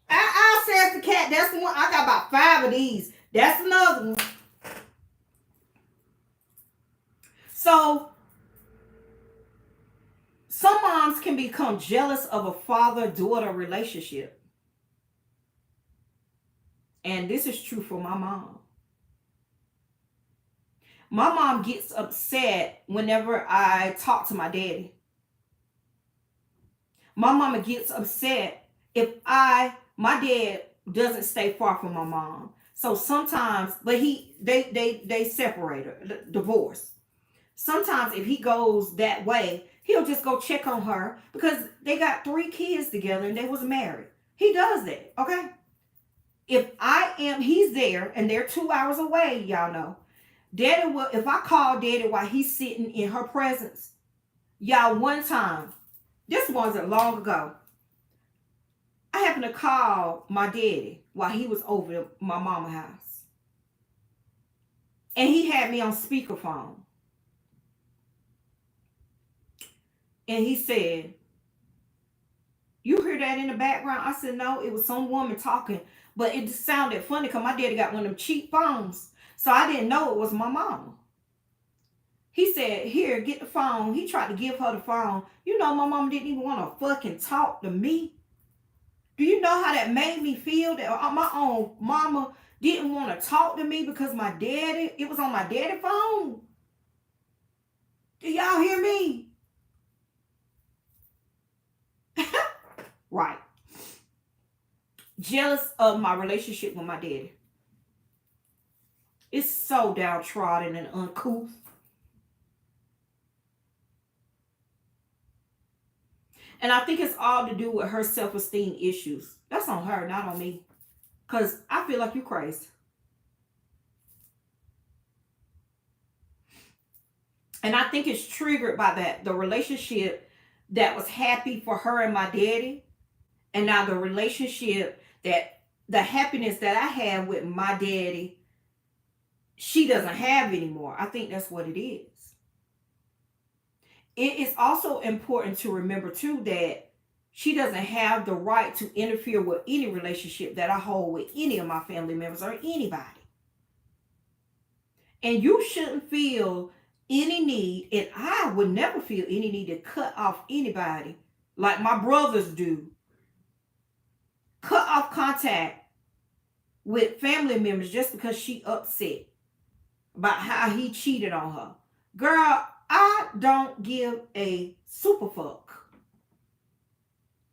I says the cat. That's the one. I got about 5 of these. That's another one. So, some moms can become jealous of a father-daughter relationship. And this is true for my mom. My mom gets upset whenever I talk to my daddy. My mama gets upset if my dad doesn't stay far from my mom. So sometimes, but they separate, divorce. Sometimes if he goes that way, he'll just go check on her because they got 3 kids together and they was married. He does that, okay? If he's there and they're 2 hours away, y'all know. Daddy will, if I call Daddy while he's sitting in her presence, y'all, one time, this wasn't long ago, I happened to call my daddy while he was over at my mama's house. And he had me on speakerphone. And he said, you hear that in the background? I said, no, it was some woman talking. But it sounded funny because my daddy got one of them cheap phones. So I didn't know it was my mama. He said, here, get the phone. He tried to give her the phone. You know, my mama didn't even want to fucking talk to me. Do you know how that made me feel? That my own mama didn't want to talk to me because my daddy, it was on my daddy phone. Do y'all hear me? Right. Jealous of my relationship with my daddy. It's so downtrodden and uncouth. And I think it's all to do with her self-esteem issues. That's on her, not on me. Because I feel like you're crazy. And I think it's triggered by that. The relationship that was happy for her and my daddy. And now the relationship that, the happiness that I have with my daddy, she doesn't have anymore. I think that's what it is. It is also important to remember too that she doesn't have the right to interfere with any relationship that I hold with any of my family members or anybody. And you shouldn't feel any need, and I would never feel any need to cut off anybody like my brothers do. Cut off contact with family members just because she upset about how he cheated on her. Girl, I don't give a super fuck.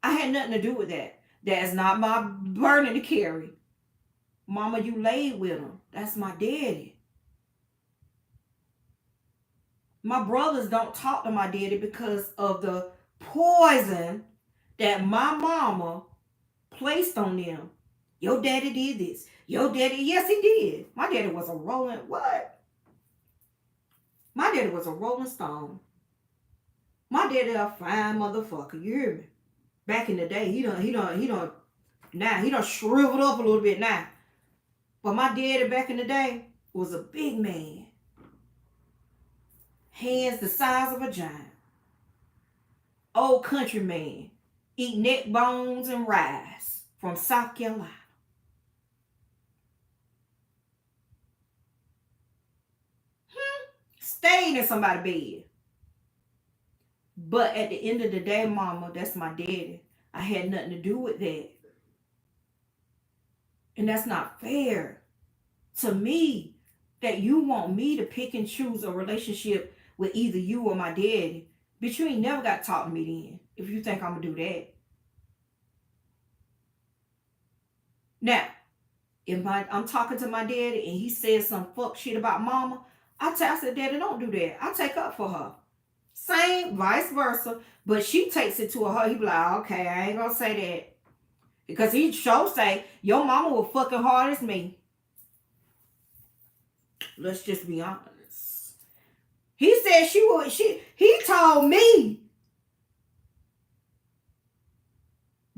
I had nothing to do with that. That's not my burden to carry. Mama, you laid with him. That's my daddy. My brothers don't talk to my daddy because of the poison that my mama placed on them. Your daddy did this. Your daddy, yes, he did. My daddy was a rolling, what? My daddy was a rolling stone. My daddy a fine motherfucker, you hear me? Back in the day, he done shriveled up a little bit now. But my daddy back in the day was a big man. Hands the size of a giant. Old country man. Eat neck bones and rice from South Carolina. Stayed in somebody's bed. But at the end of the day, mama, that's my daddy. I had nothing to do with that. And that's not fair to me that you want me to pick and choose a relationship with either you or my daddy. Bitch, you ain't never got to talk to me then if you think I'm going to do that. Now, if I'm talking to my daddy and he says some fuck shit about mama, I said, daddy, don't do that. I take up for her. Same, vice versa. But she takes it to her. He be like, okay, I ain't going to say that. Because he sure say, your mama was fucking hard as me. Let's just be honest. He said he told me,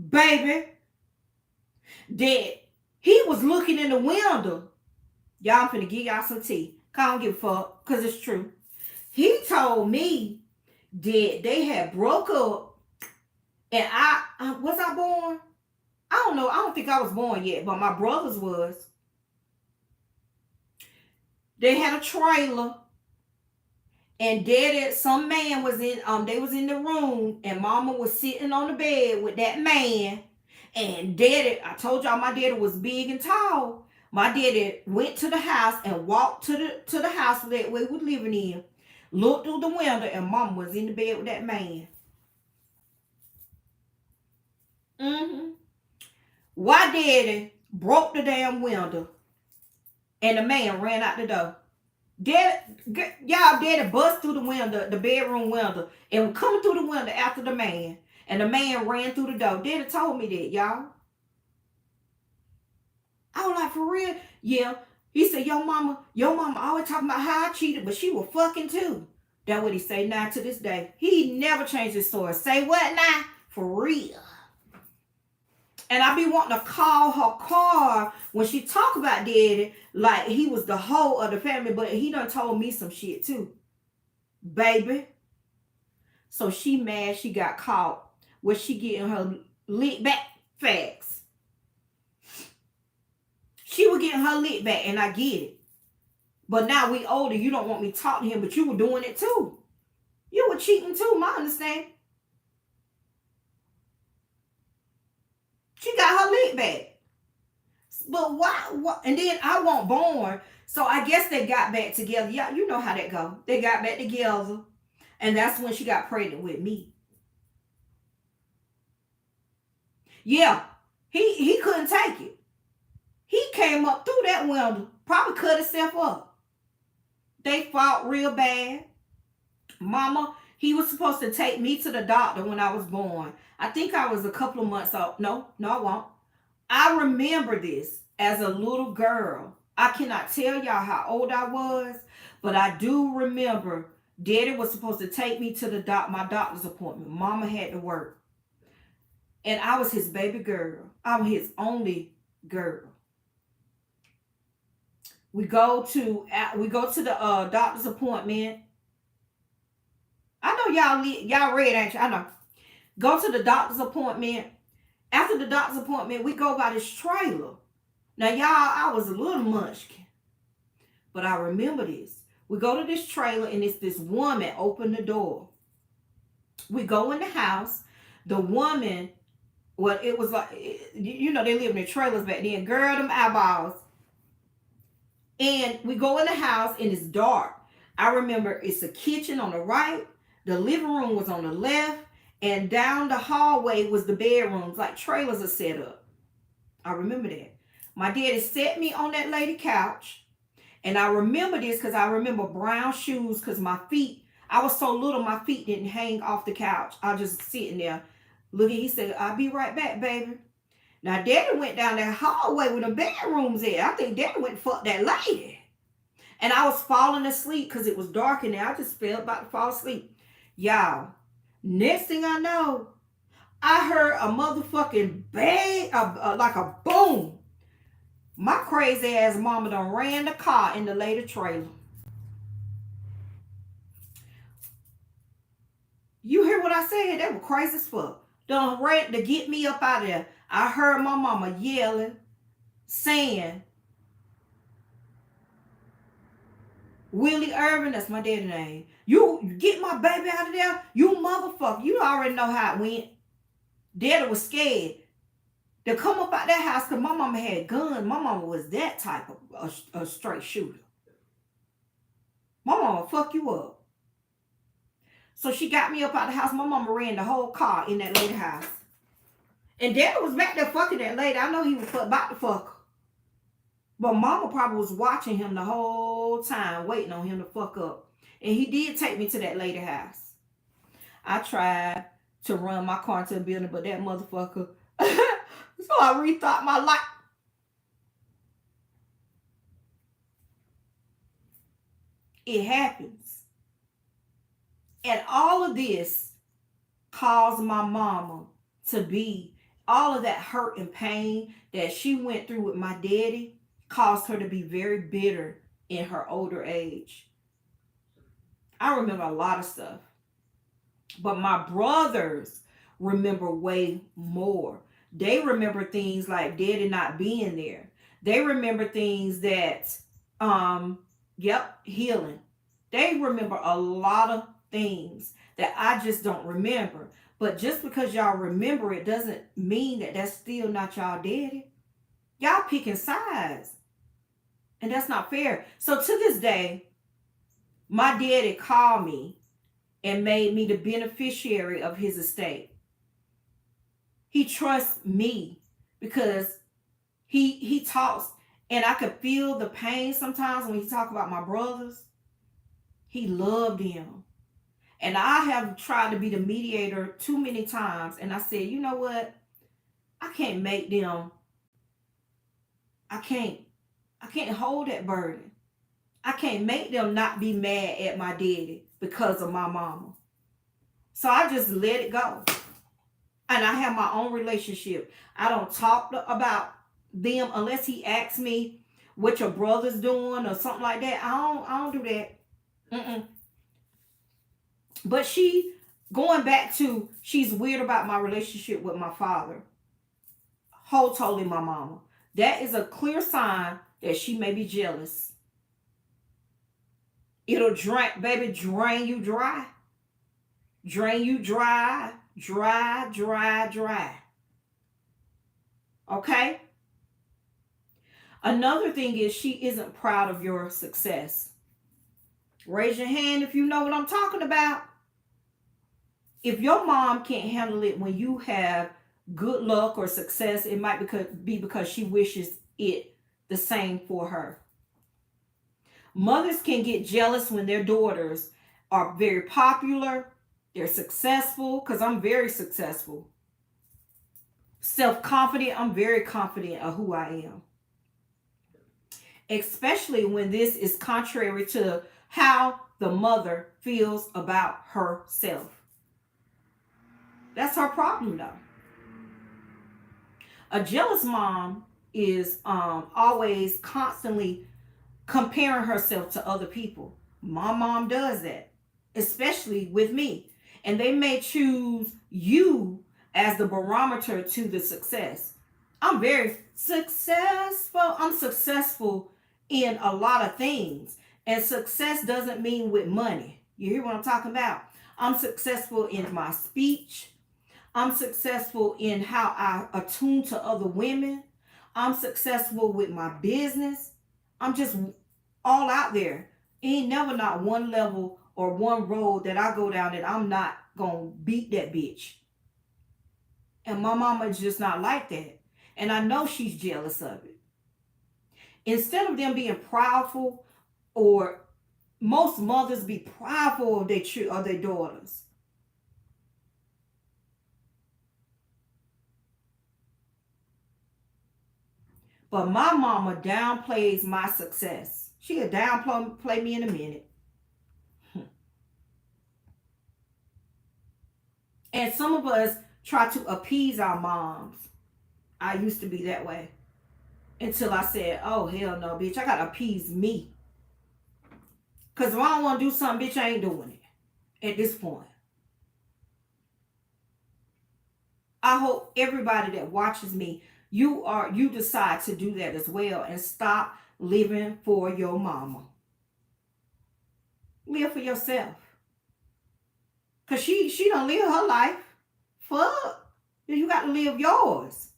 baby, that he was looking in the window. Y'all, I'm finna give y'all some tea. I don't give a fuck, because it's true. He told me that they had broke up, and was I born? I don't know. I don't think I was born yet, but my brothers was. They had a trailer, and daddy, some man was in, they was in the room, and mama was sitting on the bed with that man, and daddy, I told y'all my daddy was big and tall. My daddy went to the house and walked to the house that we were living in, looked through the window, and mama was in the bed with that man. Why daddy broke the damn window and the man ran out the door. Daddy bust through the window, the bedroom window, and coming through the window after the man. And the man ran through the door. Daddy told me that, y'all. I was like, for real? Yeah. He said, your mama always talking about how I cheated, but she was fucking too. That's what he say now to this day. He never changed his story. Say what now? For real. And I be wanting to call her car when she talk about daddy like he was the whole of the family, but he done told me some shit too. Baby. So she mad she got caught. Was she getting her lit back? Facts. She was getting her lit back, and I get it. But now we older, you don't want me to talk to him, but you were doing it too. You were cheating too, my understanding. She got her lit back. But why? And then I wasn't born. So I guess they got back together. Yeah, you know how that go. They got back together. And that's when she got pregnant with me. Yeah. He couldn't take it. He came up through that window. Probably cut himself up. They fought real bad. Mama, he was supposed to take me to the doctor when I was born. I think I was a couple of months old. No, I won't. I remember this as a little girl. I cannot tell y'all how old I was, but I do remember daddy was supposed to take me to my doctor's appointment. Mama had to work. And I was his baby girl. I was his only girl. We go to the doctor's appointment. I know y'all read, ain't you? I know. Go to the doctor's appointment. After the doctor's appointment, we go by this trailer. Now, y'all, I was a little munchkin. But I remember this. We go to this trailer, and it's this woman open the door. We go in the house. The woman, well, it was like, you know, they lived in trailers back then. Girl, them eyeballs. And we go in the house, and it's dark. I remember it's a kitchen on the right, the living room was on the left, and down the hallway was the bedrooms, like trailers are set up. I remember that. My daddy set me on that lady couch. And I remember this because I remember brown shoes because my feet, I was so little, my feet didn't hang off the couch. I was just sitting there looking. He said, I'll be right back, baby. Now, daddy went down that hallway with the bedrooms there. I think daddy went and fucked that lady. And I was falling asleep because it was dark in there. I just felt about to fall asleep. Y'all, next thing I know, I heard a motherfucking bang, like a boom. My crazy ass mama done ran the car in the lady trailer. You hear what I said? That was crazy as fuck. Done ran to get me up out of there. I heard my mama yelling, saying, Willie Irvin, that's my daddy's name. You get my baby out of there, you motherfucker. You already know how it went. Daddy was scared to come up out that house because my mama had guns. My mama was that type of a straight shooter. My mama fuck you up. So she got me up out the house. My mama ran the whole car in that lady house. And daddy was back there fucking that lady. I know he was about to fuck her. But mama probably was watching him the whole time, waiting on him to fuck up. And he did take me to that lady house. I tried to run my car into the building, but that motherfucker... So I rethought my life. It happens. And all of this caused my mama to be, all of that hurt and pain that she went through with my daddy caused her to be very bitter in her older age. I remember a lot of stuff. But my brothers remember way more. They remember things like daddy not being there. They remember things that, healing. They remember a lot of things that I just don't remember. But just because y'all remember it doesn't mean that that's still not y'all daddy. Y'all picking sides. And that's not fair. So to this day, my daddy called me and made me the beneficiary of his estate. He trusts me because he talks, and I could feel the pain sometimes when he talk about my brothers. He loved them. And I have tried to be the mediator too many times. And I said, you know what? I can't make them. I can't hold that burden. I can't make them not be mad at my daddy because of my mama. So I just let it go. And I have my own relationship. I don't talk about them unless he asks me what your brother's doing or something like that. I don't do that. But going back to, she's weird about my relationship with my father. Totally my mama. That is a clear sign that she may be jealous. It'll drain you dry. Drain you dry. Dry. Okay? Another thing is she isn't proud of your success. Raise your hand if you know what I'm talking about. If your mom can't handle it when you have good luck or success, it might be because she wishes it the same for her. Mothers can get jealous when their daughters are very popular, they're successful, because I'm very successful. Self-confident, I'm very confident of who I am. Especially when this is contrary to how the mother feels about herself. That's her problem, though. A jealous mom is always constantly comparing herself to other people. My mom does that, especially with me. And they may choose you as the barometer to the success. I'm very successful. I'm successful in a lot of things. And success doesn't mean with money. You hear what I'm talking about? I'm successful in my speech. I'm successful in how I attune to other women. I'm successful with my business. I'm just all out there. Ain't never not one level or one road that I go down that I'm not gonna beat that bitch. And my mama is just not like that. And I know she's jealous of it. Instead of them being proudful, or most mothers be proudful of their daughters. But my mama downplays my success. She'll downplay me in a minute. And some of us try to appease our moms. I used to be that way. Until I said, oh, hell no, bitch. I got to appease me. Because if I don't want to do something, bitch, I ain't doing it at this point. I hope everybody that watches me, you decide to do that as well and stop living for your mama. Live for yourself. Because she don't live her life. Fuck. You got to live yours.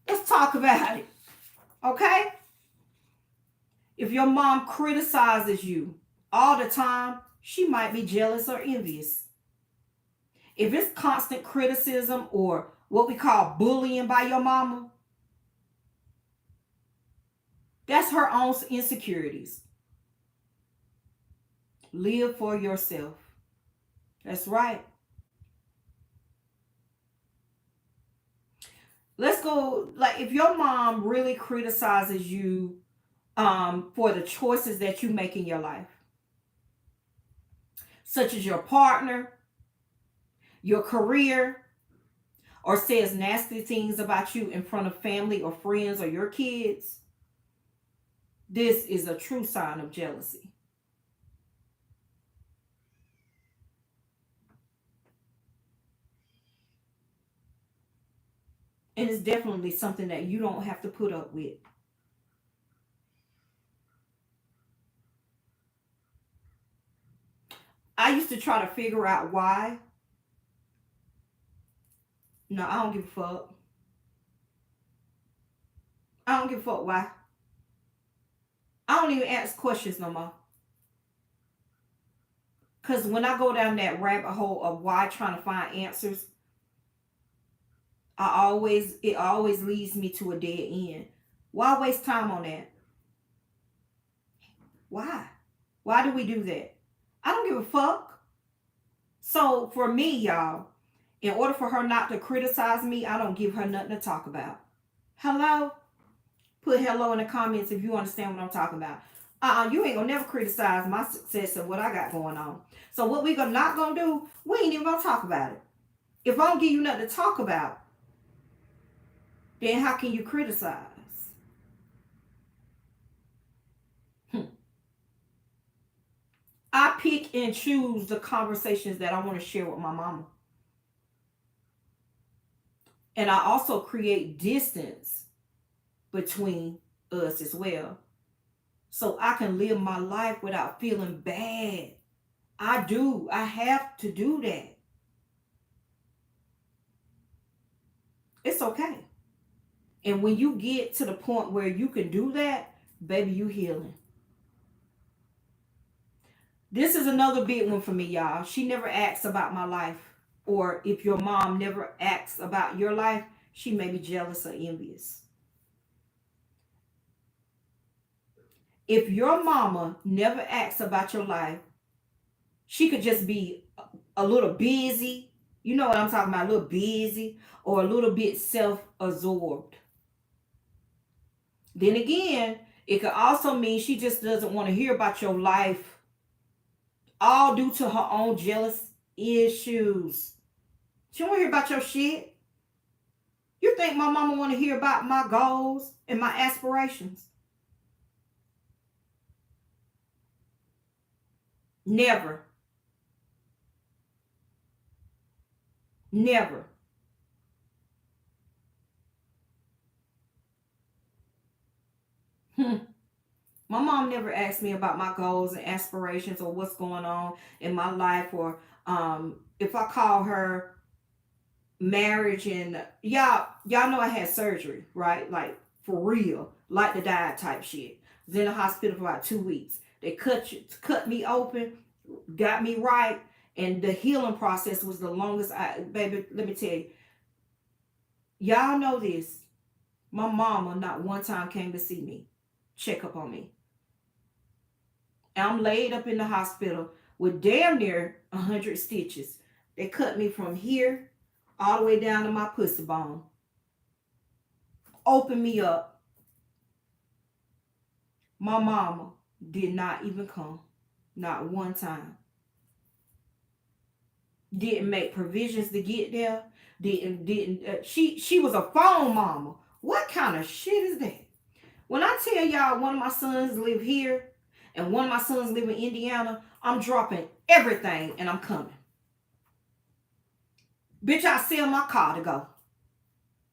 Let's talk about it. Okay? If your mom criticizes you all the time, she might be jealous or envious. If it's constant criticism or what we call bullying by your mama, that's her own insecurities. Live for yourself. That's right. Let's go, like if your mom really criticizes you for the choices that you make in your life, such as your partner, your career, or says nasty things about you in front of family or friends or your kids, this is a true sign of jealousy. And it's definitely something that you don't have to put up with. I used to try to figure out why. No, I don't give a fuck. I don't give a fuck why. I don't even ask questions no more. Because when I go down that rabbit hole of why, trying to find answers, it always leads me to a dead end. Why waste time on that? Why? Why do we do that? I don't give a fuck. So for me, y'all, in order for her not to criticize me, I don't give her nothing to talk about. Hello? Put hello in the comments if you understand what I'm talking about. You ain't gonna never criticize my success and what I got going on. So what we not gonna do, we ain't even gonna talk about it. If I don't give you nothing to talk about, then how can you criticize? I pick and choose the conversations that I want to share with my mama. And I also create distance between us as well. So I can live my life without feeling bad. I do. I have to do that. It's okay. And when you get to the point where you can do that, baby, you healing. This is another big one for me, y'all. She never asks about my life. Or if your mom never asks about your life, she may be jealous or envious. If your mama never asks about your life, she could just be a little busy. You know what I'm talking about? A little busy or a little bit self-absorbed. Then again, it could also mean she just doesn't want to hear about your life, all due to her own jealous issues. She don't want to hear about your shit. You think my mama want to hear about my goals and my aspirations? Never. Never. My mom never asked me about my goals and aspirations or what's going on in my life, or if I call her marriage, and y'all know I had surgery, right? Like for real, like to die type shit. Was in the hospital for about 2 weeks. They cut me open, got me right, and the healing process was the longest. Baby, let me tell you, y'all know this. My mama not one time came to see me, check up on me. And I'm laid up in the hospital with damn near 100 stitches. They cut me from here all the way down to my pussy bone. Open me up. My mama did not even come. Not one time. Didn't make provisions to get there. She was a phone mama. What kind of shit is that? When I tell y'all one of my sons live here and one of my sons live in Indiana, I'm dropping everything and I'm coming. Bitch, I sell my car to go.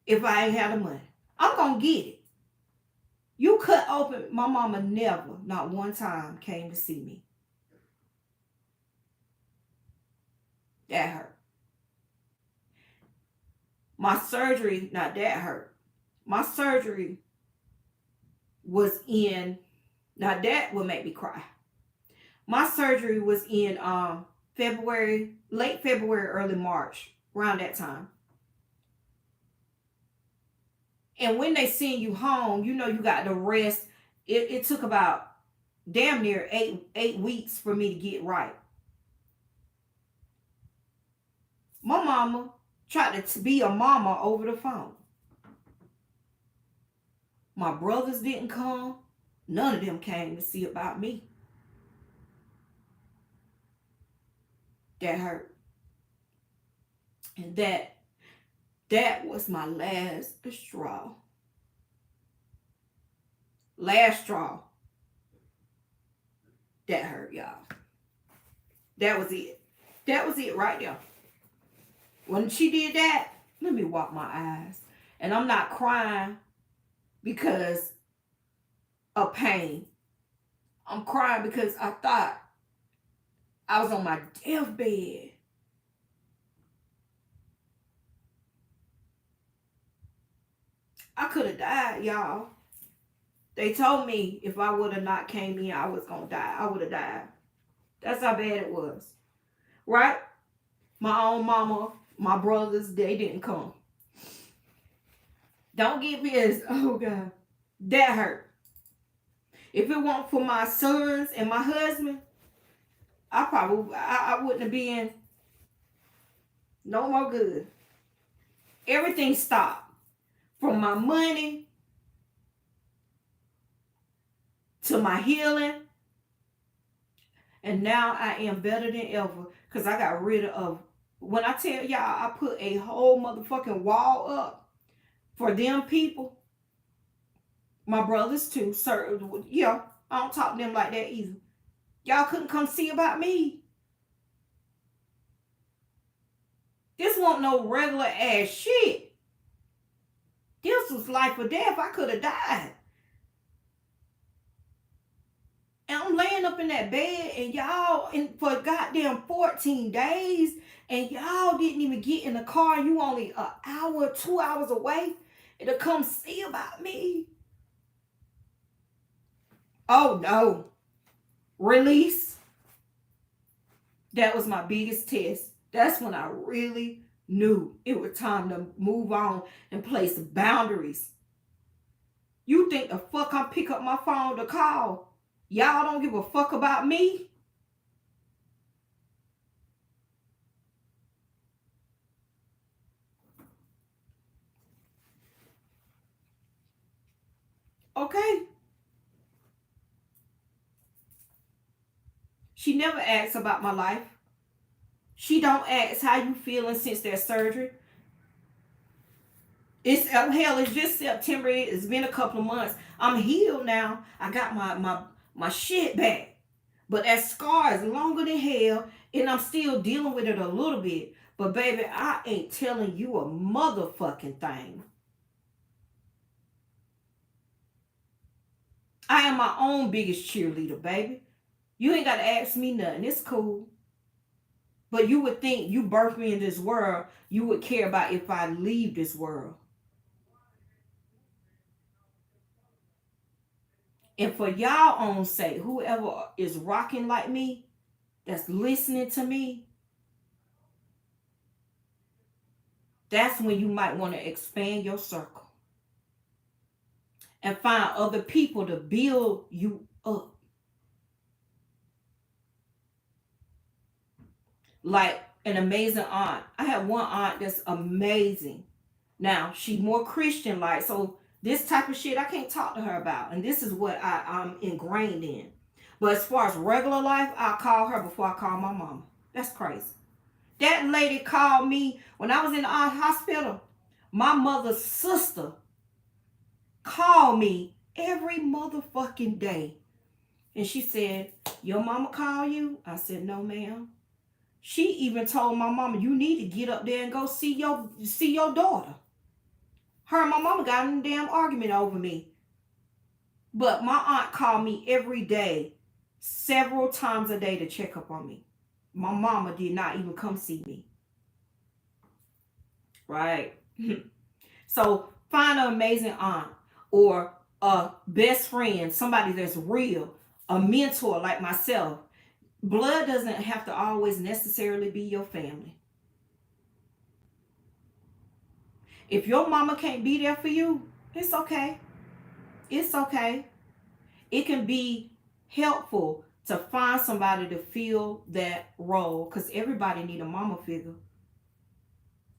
If I ain't have the money, I'm gonna get it. You cut open. My mama never, not one time, came to see me. That hurt. My surgery, not that hurt. My surgery was in, now that will make me cry. My surgery was in February, late February, early March, around that time. And when they send you home, you know you got to rest. It took about damn near eight weeks for me to get right. My mama tried to be a mama over the phone. My brothers didn't come. None of them came to see about me. That hurt. And that was my last straw. Last straw. That hurt, y'all. That was it. That was it right there. When she did that, let me wipe my eyes. And I'm not crying because of pain. I'm crying because I thought I was on my deathbed. I could have died, y'all. They told me if I would have not came in, I was going to die. I would have died. That's how bad it was. Right? My own mama, my brothers, they didn't come. Don't get pissed. Oh, God. That hurt. If it weren't for my sons and my husband, I wouldn't have been no more good. Everything stopped. From my money to my healing. And now I am better than ever because I got rid of, when I tell y'all, I put a whole motherfucking wall up for them people. My brothers too. Sir, yeah, I don't talk to them like that either. Y'all couldn't come see about me. This wasn't no regular ass shit. This was life or death. I could have died. And I'm laying up in that bed and y'all, for goddamn 14 days, and y'all didn't even get in the car. You only an hour, 2 hours away to come see about me. Oh no. Release. That was my biggest test. That's when I really knew it was time to move on and place boundaries. You think the fuck I pick up my phone to call? Y'all don't give a fuck about me? Okay. She never asks about my life. She don't ask how you feeling since that surgery. It's hell, it's just September. It's been a couple of months. I'm healed now. I got my shit back. But that scar is longer than hell, and I'm still dealing with it a little bit. But baby, I ain't telling you a motherfucking thing. I am my own biggest cheerleader, baby. You ain't got to ask me nothing. It's cool. But you would think you birthed me in this world, you would care about if I leave this world. And for y'all own sake, whoever is rocking like me, that's listening to me, that's when you might want to expand your circle and find other people to build you up. Like an amazing aunt. I have one aunt that's amazing. Now, she's more Christian like, so this type of shit I can't talk to her about. And this is what I'm ingrained in. But as far as regular life, I call her before I call my mama. That's crazy. That lady called me when I was in the hospital. My mother's sister called me every motherfucking day. And she said, your mama call you? I said, no, ma'am. She even told my mama, you need to get up there and go see your daughter. Her and my mama got in a damn argument over me. But my aunt called me every day, several times a day to check up on me. My mama did not even come see me. Right? So find an amazing aunt or a best friend, somebody that's real, a mentor like myself. Blood doesn't have to always necessarily be your family. If your mama can't be there for you, it's okay. It's okay. It can be helpful to find somebody to fill that role, because everybody need a mama figure.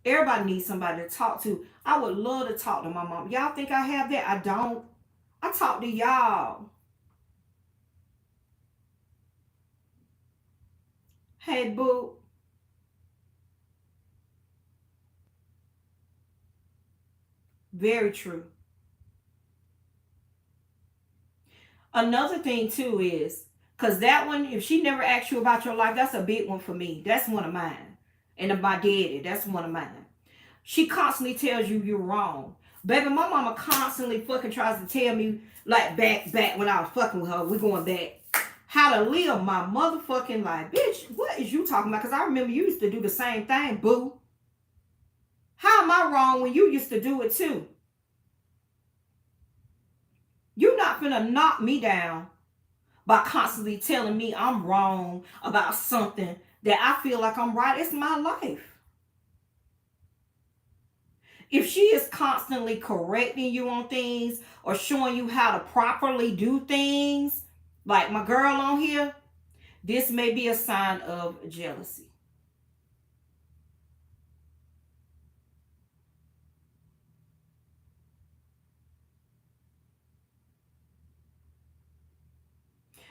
Everybody needs somebody to talk to. I would love to talk to my mom. Y'all think I have that? I don't. I talk to y'all. Hey, boo. Very true. Another thing too is, because that one, if she never asks you about your life, that's a big one for me. That's one of mine. And of my daddy, that's one of mine. She constantly tells you you're wrong. Baby, my mama constantly fucking tries to tell me, like back when I was fucking with her, we going back, how to live my motherfucking life. Bitch, what is you talking about? Because I remember you used to do the same thing, boo. How am I wrong when you used to do it too? You're not finna knock me down by constantly telling me I'm wrong about something that I feel like I'm right. It's my life. If she is constantly correcting you on things or showing you how to properly do things, like my girl on here, this may be a sign of jealousy.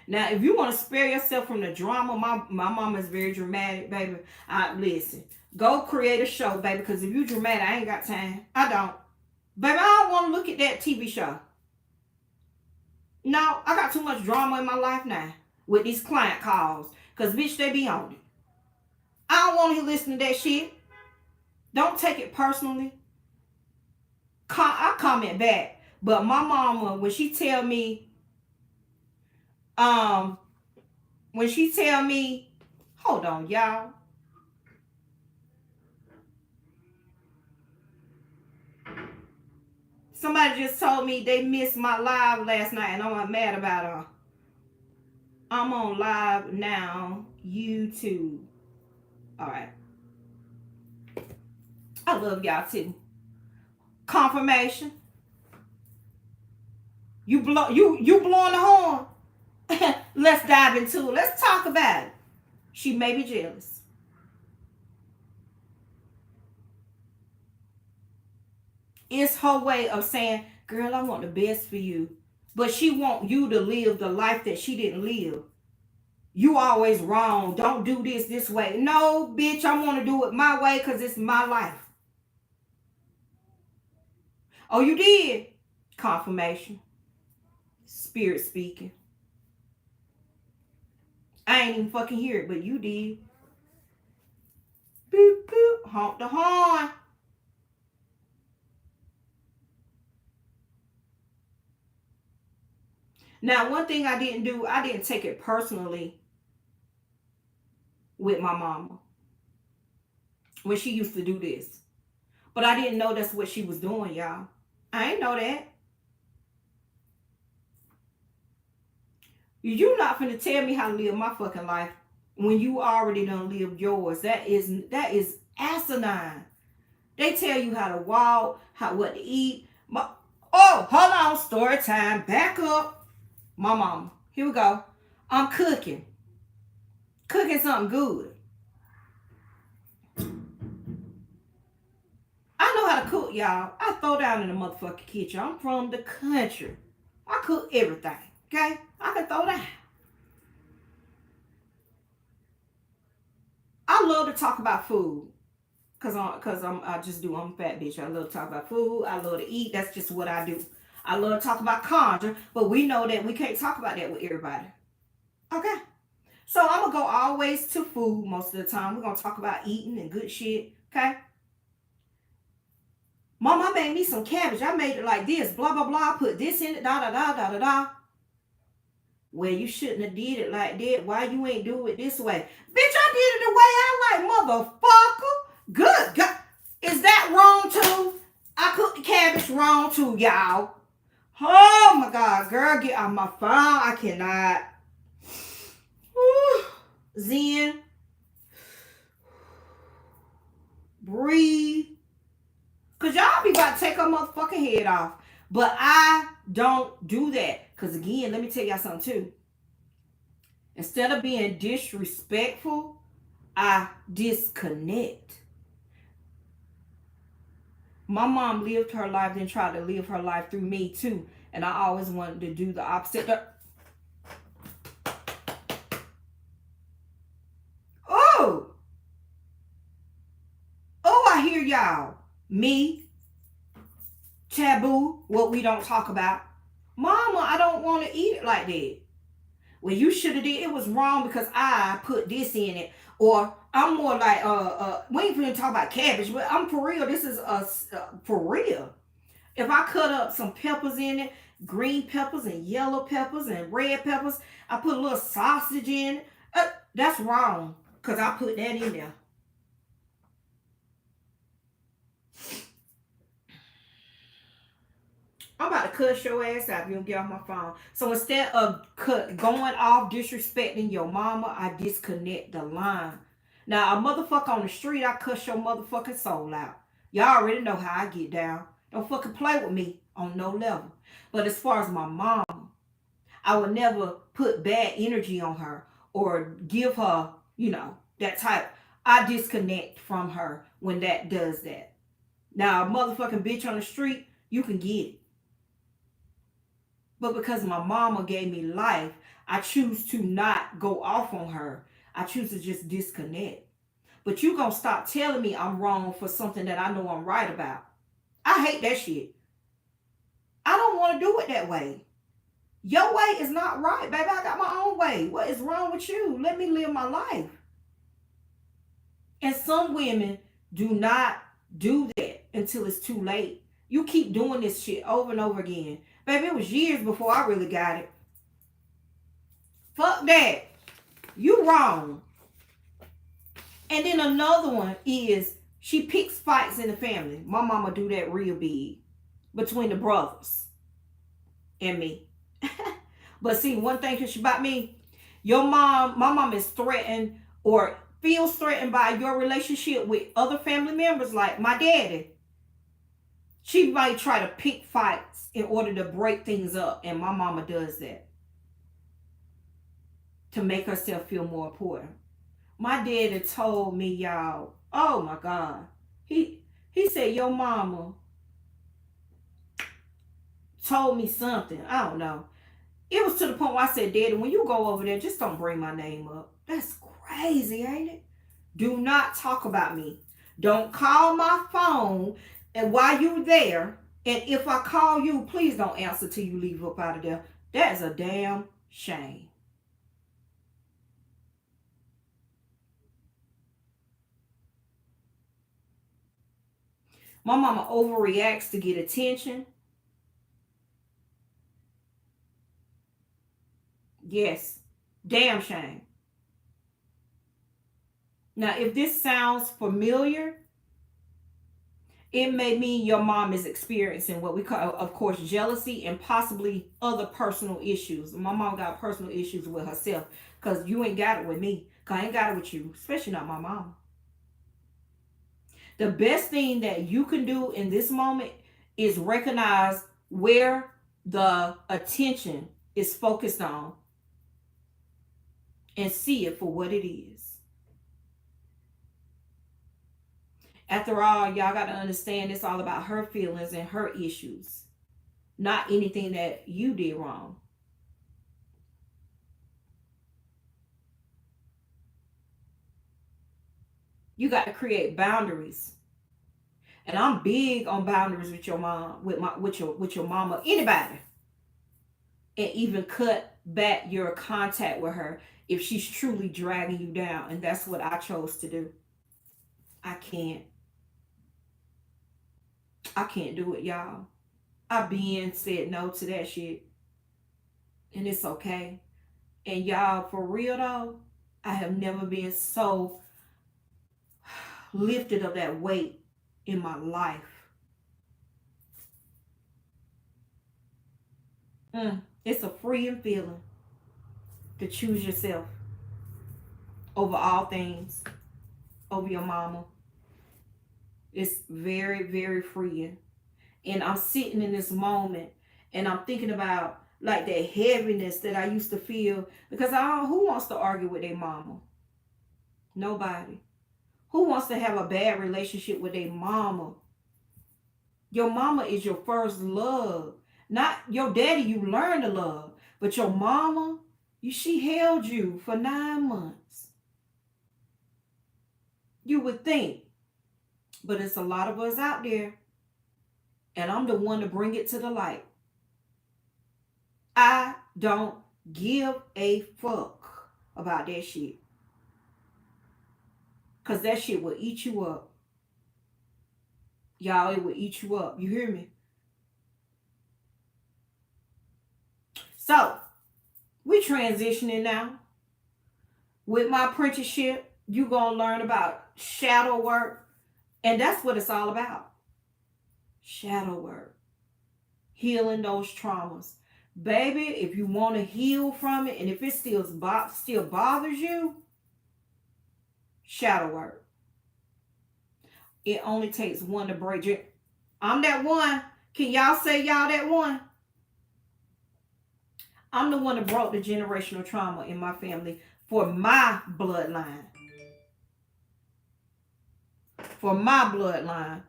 Now, if you want to spare yourself from the drama, my mama is very dramatic, baby. Listen, go create a show, baby, because if you dramatic, I ain't got time. I don't. Baby, I don't want to look at that TV show. No, I got too much drama in my life now with these client calls, because, bitch, they be on it. I don't want to listen to that shit. Don't take it personally. I comment back. But my mama, when she tell me, hold on, y'all. Somebody just told me they missed my live last night and I'm mad about her. I'm on live now, YouTube. All right. I love y'all too. Confirmation. You blowing the horn. Let's dive into it. Let's talk about it. She may be jealous. It's her way of saying, girl, I want the best for you. But she want you to live the life that she didn't live. You always wrong. Don't do this way. No, bitch, I want to do it my way because it's my life. Oh, you did? Confirmation. Spirit speaking. I ain't even fucking hear it, but you did. Boop, boop. Honk the horn. Now, one thing I didn't do, I didn't take it personally with my mama when she used to do this. But I didn't know that's what she was doing, y'all. I ain't know that. You not finna tell me how to live my fucking life when you already done lived yours. That is asinine. They tell you how to walk, what to eat. Oh, hold on, story time. Back up. My mama. Here we go. I'm cooking. Cooking something good. I know how to cook, y'all. I throw down in the motherfucking kitchen. I'm from the country. I cook everything. Okay? I can throw down. I love to talk about food. I'm a fat bitch. I love to talk about food. I love to eat. That's just what I do. I love to talk about conjure, but we know that we can't talk about that with everybody. Okay? So I'm going to go always to food most of the time. We're going to talk about eating and good shit. Okay? Mom, I made me some cabbage. I made it like this. Blah, blah, blah. Put this in it. Da, da, da, da, da, da. Well, you shouldn't have did it like that. Why you ain't do it this way? Bitch, I did it the way I like, motherfucker. Good God. Is that wrong too? I cooked the cabbage wrong too, y'all. Oh my God, girl, get off my phone. I cannot. Whew. Zen. Breathe. Because y'all be about to take her motherfucking head off. But I don't do that. Because again, let me tell y'all something too. Instead of being disrespectful, I disconnect. My mom lived her life, then tried to live her life through me too. And I always wanted to do the opposite. Oh! Oh, I hear y'all. Me, taboo, what we don't talk about. Mama, I don't want to eat it like that. Well, you should have did. It was wrong because I put this in it. Or I'm more like, we ain't finna talk about cabbage, but I'm for real. This is for real. If I cut up some peppers in it, green peppers and yellow peppers and red peppers, I put a little sausage in it. That's wrong because I put that in there. I'm about to cuss your ass out if you don't get off my phone. So instead of going off disrespecting your mama, I disconnect the line. Now, a motherfucker on the street, I cuss your motherfucking soul out. Y'all already know how I get down. Don't fucking play with me on no level. But as far as my mom, I would never put bad energy on her or give her, that type. I disconnect from her when that does that. Now, a motherfucking bitch on the street, you can get it. But because my mama gave me life, I choose to not go off on her. I choose to just disconnect. But you gonna stop telling me I'm wrong for something that I know I'm right about. I hate that shit. I don't want to do it that way. Your way is not right, baby. I got my own way. What is wrong with you? Let me live my life. And some women do not do that until it's too late. You keep doing this shit over and over again. Baby, it was years before I really got it. Fuck that. You wrong. And then another one is she picks fights in the family. My mama do that real big between the brothers and me. But see, one thing about me, my mom is threatened or feels threatened by your relationship with other family members like my daddy. She might try to pick fights in order to break things up. And my mama does that to make herself feel more important. My daddy told me, y'all, oh my God. He said, your mama told me something. I don't know. It was to the point where I said, Daddy, when you go over there, just don't bring my name up. That's crazy, ain't it? Do not talk about me. Don't call my phone. And while you're there, and if I call you, please don't answer till you leave up out of there. That is a damn shame. My mama overreacts to get attention. Yes, damn shame. Now, if this sounds familiar, It may mean your mom is experiencing what we call, of course, jealousy and possibly other personal issues. My mom got personal issues with herself because you ain't got it with me. Because I ain't got it with you, especially not my mom. The best thing that you can do in this moment is recognize where the attention is focused on and see it for what it is. After all, y'all got to understand it's all about her feelings and her issues, not anything that you did wrong. You got to create boundaries. And I'm big on boundaries with your mom, with your mama, anybody. And even cut back your contact with her if she's truly dragging you down. And that's what I chose to do. I can't. I can't do it, y'all. I been said no to that shit. And it's okay. And y'all, for real though, I have never been so lifted of that weight in my life. It's a freeing feeling to choose yourself over all things, over your mama. It's very, very freeing. And I'm sitting in this moment and I'm thinking about like that heaviness that I used to feel because who wants to argue with their mama? Nobody. Who wants to have a bad relationship with their mama? Your mama is your first love. Not your daddy you learn to love, but your mama, she held you for 9 months. You would think, but it's a lot of us out there, and I'm the one to bring it to the light. I don't give a fuck about that shit. Because that shit will eat you up. Y'all, it will eat you up. You hear me? So, we transitioning now. With my apprenticeship, you going to learn about shadow work. And that's what it's all about. Shadow work. Healing those traumas. Baby, if you want to heal from it, and if it still bothers you, shadow work. It only takes one to break it. I'm that one. Can y'all say y'all that one? I'm the one that broke the generational trauma in my family for my bloodline. For my bloodline.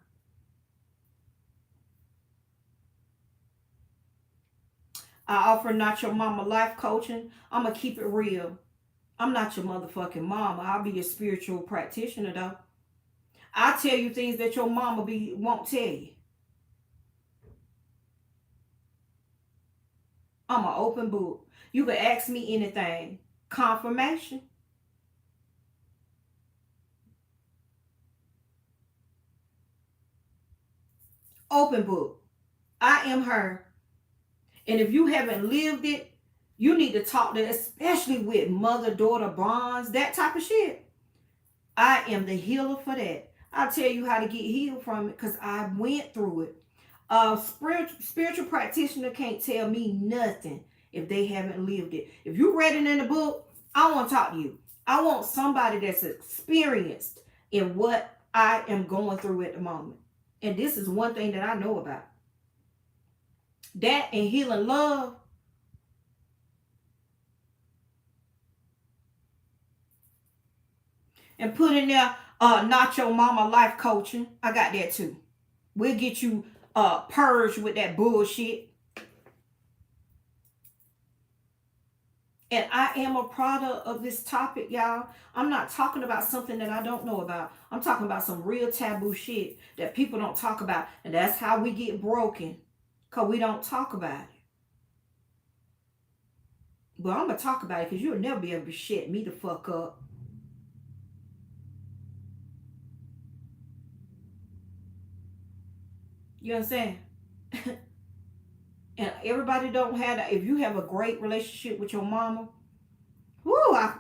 I offer Not Your Mama life coaching. I'm going to keep it real. I'm not your motherfucking mama. I'll be your spiritual practitioner though. I tell you things that your mama won't tell you. I'm an open book. You can ask me anything. Confirmation. Open book. I am her. And if you haven't lived it, you need to talk to, especially with mother-daughter bonds, that type of shit. I am the healer for that. I'll tell you how to get healed from it because I went through it. A spiritual practitioner can't tell me nothing if they haven't lived it. If you read it in the book, I want to talk to you. I want somebody that's experienced in what I am going through at the moment. And this is one thing that I know about. That and healing love. And put in there Not Your Mama life coaching. I got that too. We'll get you purged with that bullshit. And I am a product of this topic, y'all. I'm not talking about something that I don't know about. I'm talking about some real taboo shit that people don't talk about. And that's how we get broken. Because we don't talk about it. Well, I'm going to talk about it because you'll never be able to shut me the fuck up. You understand? And everybody don't have that. If you have a great relationship with your mama, whoo, I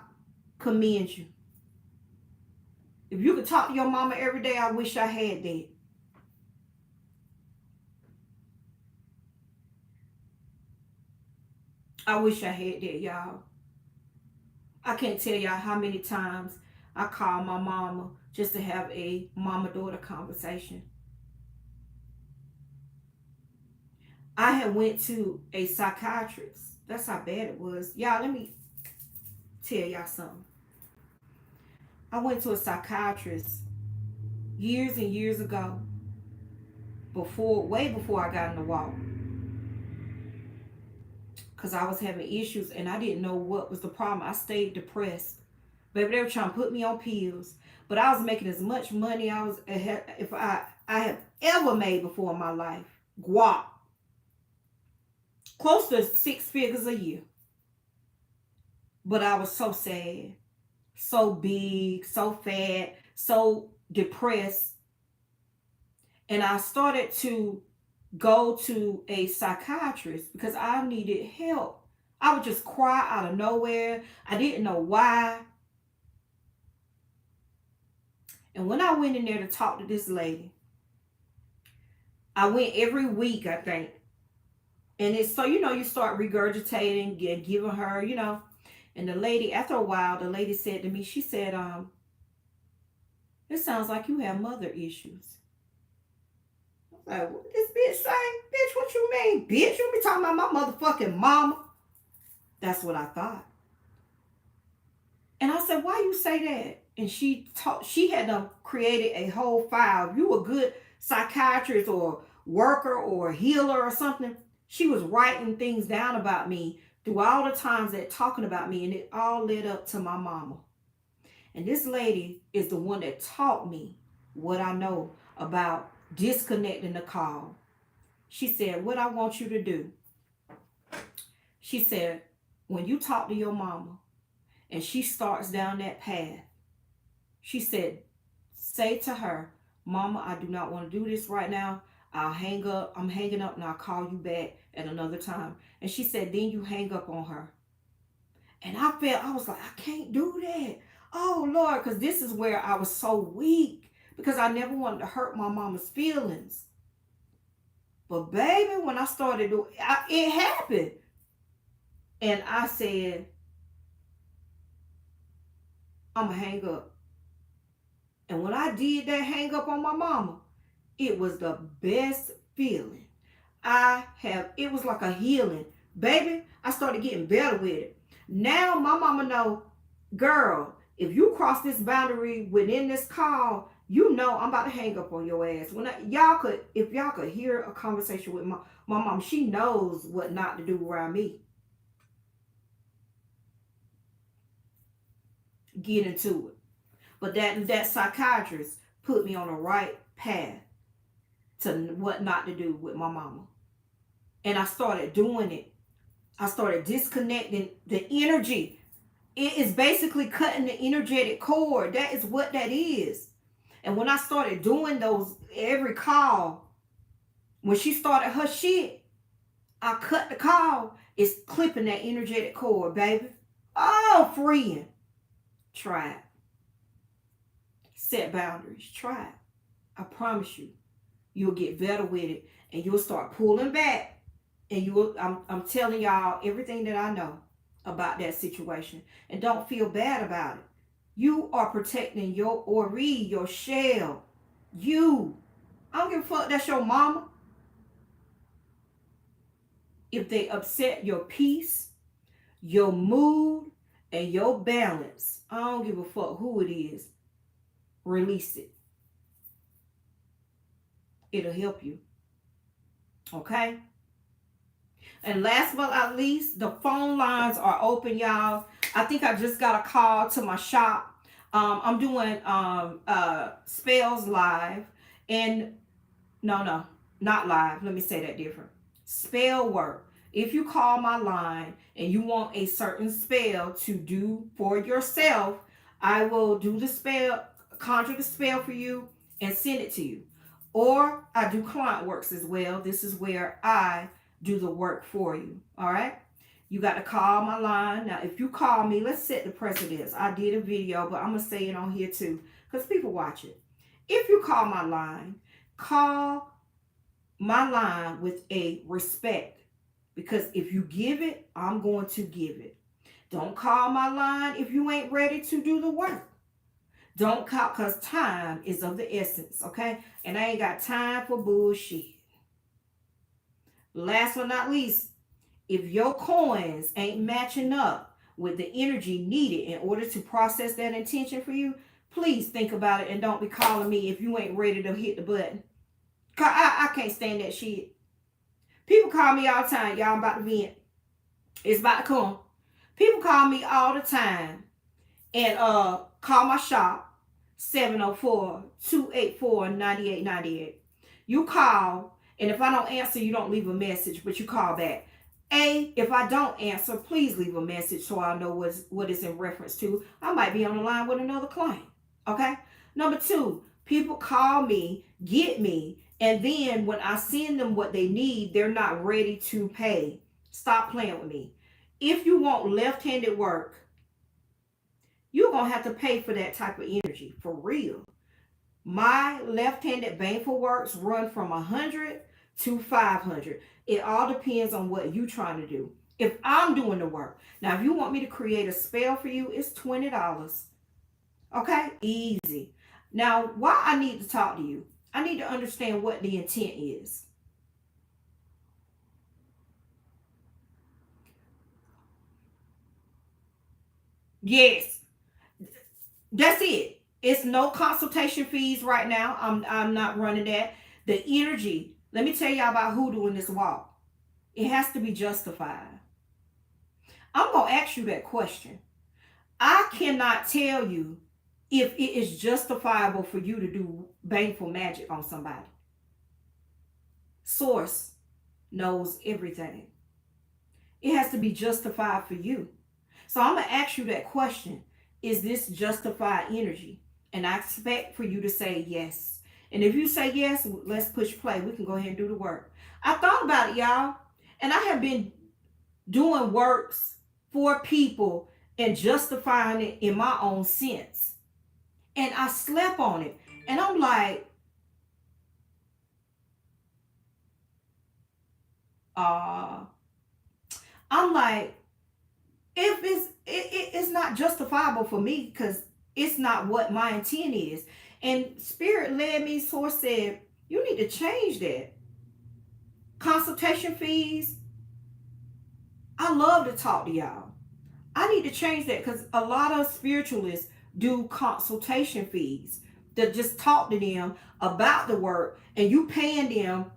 commend you. If you could talk to your mama every day, I wish I had that. I wish I had that, y'all. I can't tell y'all how many times I call my mama just to have a mama-daughter conversation. I had went to a psychiatrist. That's how bad it was. Y'all, let me tell y'all something. I went to a psychiatrist years and years ago, way before I got in the walk, because I was having issues and I didn't know what was the problem. I stayed depressed. Baby, they were trying to put me on pills, but I was making as much money if I have ever made before in my life. Guap. Close to 6 figures a year. But I was so sad, so big, so fat, so depressed. And I started to go to a psychiatrist because I needed help. I would just cry out of nowhere. I didn't know why. And when I went in there to talk to this lady, I went every week, I think. And it's so, you start regurgitating, giving her, And the lady, after a while, the lady said to me, she said, it sounds like you have mother issues. I was like, what this bitch say? Bitch, what you mean? Bitch, you be talking about my motherfucking mama? That's what I thought. And I said, why you say that? And she had created a whole file. If you a good psychiatrist or worker or healer or something, she was writing things down about me through all the times that talking about me, and it all led up to my mama. And this lady is the one that taught me what I know about disconnecting the call. She said, what I want you to do, she said, when you talk to your mama and she starts down that path, she said, say to her, Mama, I do not want to do this right now. I'll hang up. I'm hanging up and I'll call you back at another time. And she said, then you hang up on her. And I was like, I can't do that. Oh, Lord, because this is where I was so weak because I never wanted to hurt my mama's feelings. But baby, when I started doing it happened. And I said, I'm going to hang up. And when I did that hang up on my mama, it was the best feeling it was like a healing. Baby, I started getting better with it. Now my mama know, girl, if you cross this boundary within this call, I'm about to hang up on your ass. If y'all could hear a conversation with my mom, she knows what not to do around me. Get into it. But that psychiatrist put me on the right path to what not to do with my mama. And I started doing it. I started disconnecting the energy. It is basically cutting the energetic cord. That is what that is. And when I started doing those every call, when she started her shit, I cut the call. It's clipping that energetic cord, baby. Oh, freeing. Try it. Set boundaries. Try it. I promise you, you'll get better with it, and you'll start pulling back. And I'm telling y'all everything that I know about that situation, and don't feel bad about it. You are protecting your Ori, your shell. I don't give a fuck. That's your mama. If they upset your peace, your mood, and your balance, I don't give a fuck who it is. Release it. It'll help you. Okay? And last but not least, the phone lines are open, y'all. I think I just got a call to my shop. I'm doing spells live. And no, not live. Let me say that different. Spell work. If you call my line and you want a certain spell to do for yourself, I will do the spell, conjure the spell for you and send it to you. Or I do client works as well. This is where I do the work for you. All right. You got to call my line. Now, if you call me, let's set the precedence. I did a video, but I'm going to say it on here too, because people watch it. If you call my line with a respect Because if you give it, I'm going to give it. Don't call my line if you ain't ready to do the work. Don't call, because time is of the essence, okay? And I ain't got time for bullshit. Last but not least, if your coins ain't matching up with the energy needed in order to process that intention for you, please think about it and don't be calling me if you ain't ready to hit the button. I can't stand that shit. People call me all the time. Y'all, I'm about to vent. It's about to come. People call me all the time and call my shop 704-284-9898. You call, and if I don't answer, you don't leave a message, but you call back. If I don't answer, please leave a message so I know what it's in reference to. I might be on the line with another client. Okay? Number 2, people call me, get me, and then when I send them what they need, they're not ready to pay. Stop playing with me. If you want left-handed work, you're going to have to pay for that type of energy, for real. My left-handed baneful works run from 100 to 500. It all depends on what you're trying to do. If I'm doing the work. Now, if you want me to create a spell for you, it's $20. Okay? Easy. Now, why I need to talk to you? I need to understand what the intent is. Yes. That's it. It's no consultation fees right now. I'm not running that. The energy. Let me tell y'all about hoodoo in this walk. It has to be justified. I'm going to ask you that question. I cannot tell you if it is justifiable for you to do baneful magic on somebody. Source knows everything. It has to be justified for you. So I'm going to ask you that question. Is this justified energy? And I expect for you to say yes. And if you say yes, let's push play. We can go ahead and do the work. I thought about it, y'all. And I have been doing works for people and justifying it in my own sense. And I slept on it. And I'm like, if it's not justifiable for me because it's not what my intent is. And Spirit led me, Source said, you need to change that. Consultation fees. I love to talk to y'all. I need to change that because a lot of spiritualists do consultation fees to just talk to them about the work, and you paying them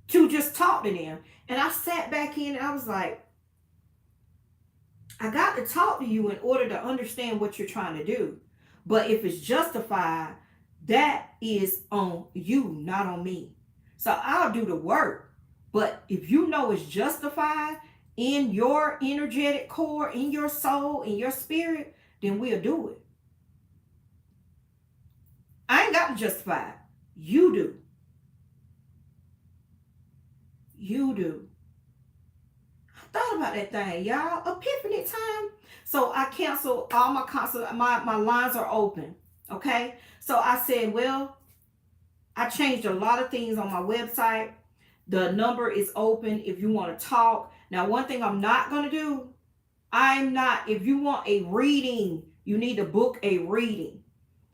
to just talk to them. And I sat back in and I was like, I got to talk to you in order to understand what you're trying to do. But if it's justified, that is on you, not on me. So I'll do the work. But if you know it's justified in your energetic core, in your soul, in your spirit, then we'll do it. I ain't got to justify it. You do. You do. I thought about that thing, y'all. Epiphany time. So I canceled all my consults. My lines are open. Okay. So I said, well, I changed a lot of things on my website. The number is open if you want to talk. Now, one thing I'm not going to do, if you want a reading, you need to book a reading.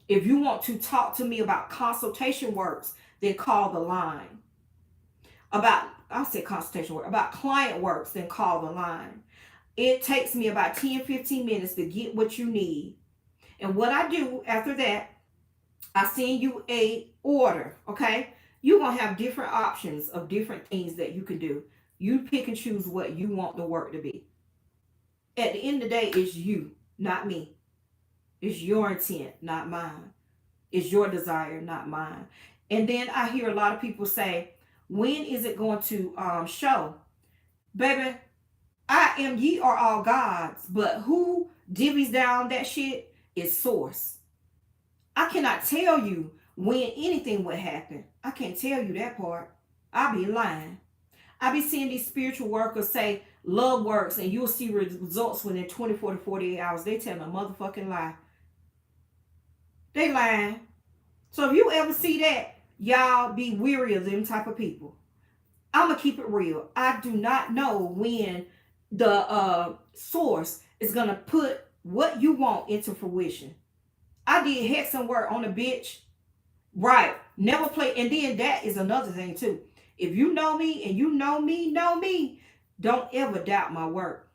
If you want to talk to me about consultation works, then call the line. About client works, then call the line. It takes me about 10-15 minutes to get what you need. And what I do after that, I send you a order, okay? You're going to have different options of different things that you can do. You pick and choose what you want the work to be. At the end of the day, it's you, not me. It's your intent, not mine. It's your desire, not mine. And then I hear a lot of people say, when is it going to show? Baby, ye are all gods, but who divvies down that shit is Source. I cannot tell you when anything would happen. I can't tell you that part. I'll be lying. I be seeing these spiritual workers say love works and you'll see results within 24 to 48 hours. They tell a motherfucking lie. They lying. So if you ever see that, y'all be weary of them type of people. I'm going to keep it real. I do not know when the source is going to put what you want into fruition. I did hexing work on a bitch. Right. Never play. And then that is another thing too. If you know me and you know me, don't ever doubt my work.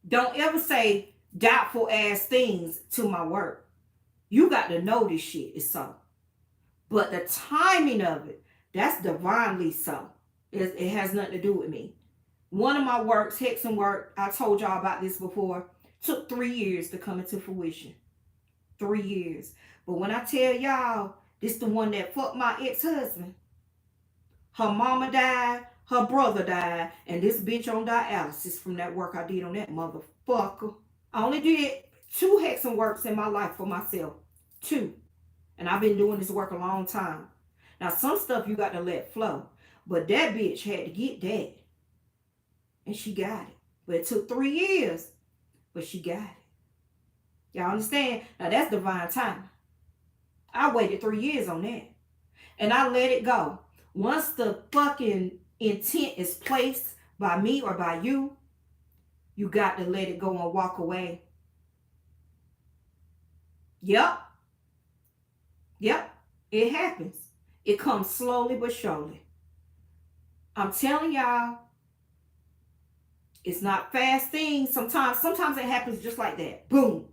Don't ever say doubtful ass things to my work. You got to know this shit is so. But the timing of it, that's divinely so. It has nothing to do with me. One of my works, hexing work, I told y'all about this before, took 3 years to come into fruition. 3 years. But when I tell y'all, this the one that fucked my ex-husband. Her mama died, her brother died, and this bitch on dialysis from that work I did on that motherfucker. I only did 2 hexing works in my life for myself. 2. And I've been doing this work a long time. Now, some stuff you got to let flow. But that bitch had to get that. And she got it. But it took 3 years. But she got it. Y'all understand? Now, that's divine timing. I waited 3 years on that. And I let it go. Once the fucking intent is placed by me or by you, you got to let it go and walk away. Yep. It happens. It comes slowly but surely. I'm telling y'all, it's not fast things. Sometimes it happens just like that. Boom.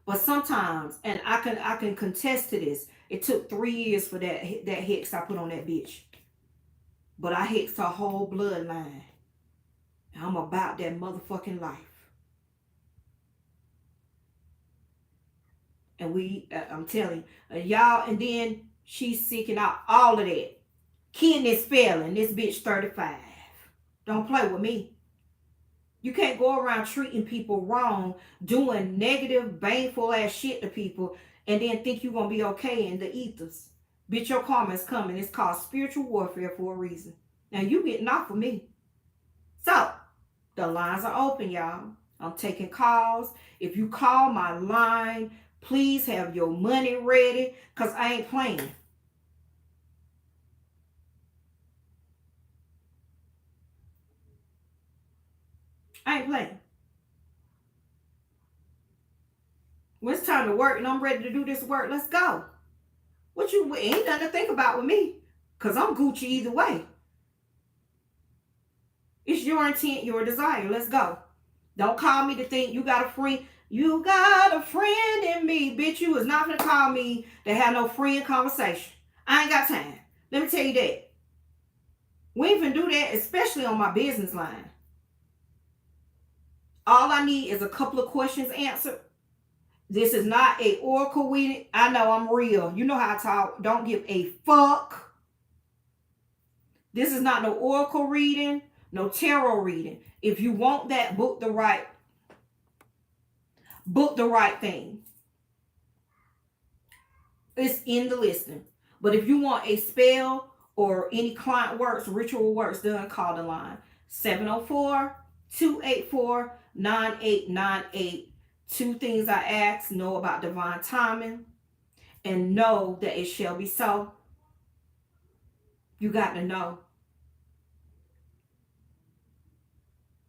But sometimes, and I can contest to this, it took 3 years for that hex I put on that bitch. But I hexed her whole bloodline. And I'm about that motherfucking life. And I'm telling you, y'all, and then she's seeking out all of that. Kidneys failing. This bitch 35. Don't play with me. You can't go around treating people wrong, doing negative, baneful ass shit to people, and then think you're going to be okay in the ethers. Bitch, your karma is coming. It's called spiritual warfare for a reason. Now, you getting off of me. So, the lines are open, y'all. I'm taking calls. If you call my line, please have your money ready, because I ain't playing. I ain't playing. When it's time to work and I'm ready to do this work, let's go. Ain't nothing to think about with me, because I'm Gucci either way. It's your intent, your desire. Let's go. Don't call me to think you got a friend. You got a friend in me. Bitch, you is not going to call me to have no friend conversation. I ain't got time. Let me tell you that. We ain't even do that, especially on my business line. All I need is a couple of questions answered. This is not a oracle reading. I know I'm real. You know how I talk. Don't give a fuck. This is not no oracle reading, no tarot reading. If you want that, book the right thing. It's in the listing. But if you want a spell or any client works, ritual works done, call the line. 704-284-9898. 2 things I ask. Know about divine timing. And know that it shall be so. You got to know.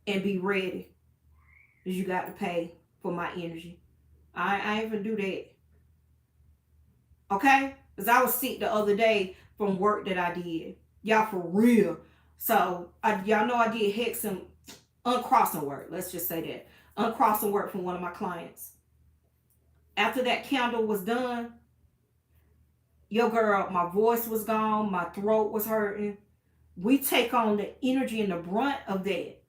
And be ready. Because you got to pay for my energy. I ain't gonna do that. Okay? Because I was sick the other day from work that I did. Y'all, for real. So, y'all know I did hexing, uncrossing work. Let's just say that. Uncrossing work from one of my clients. After that candle was done, yo girl, my voice was gone. My throat was hurting. We take on the energy and the brunt of that.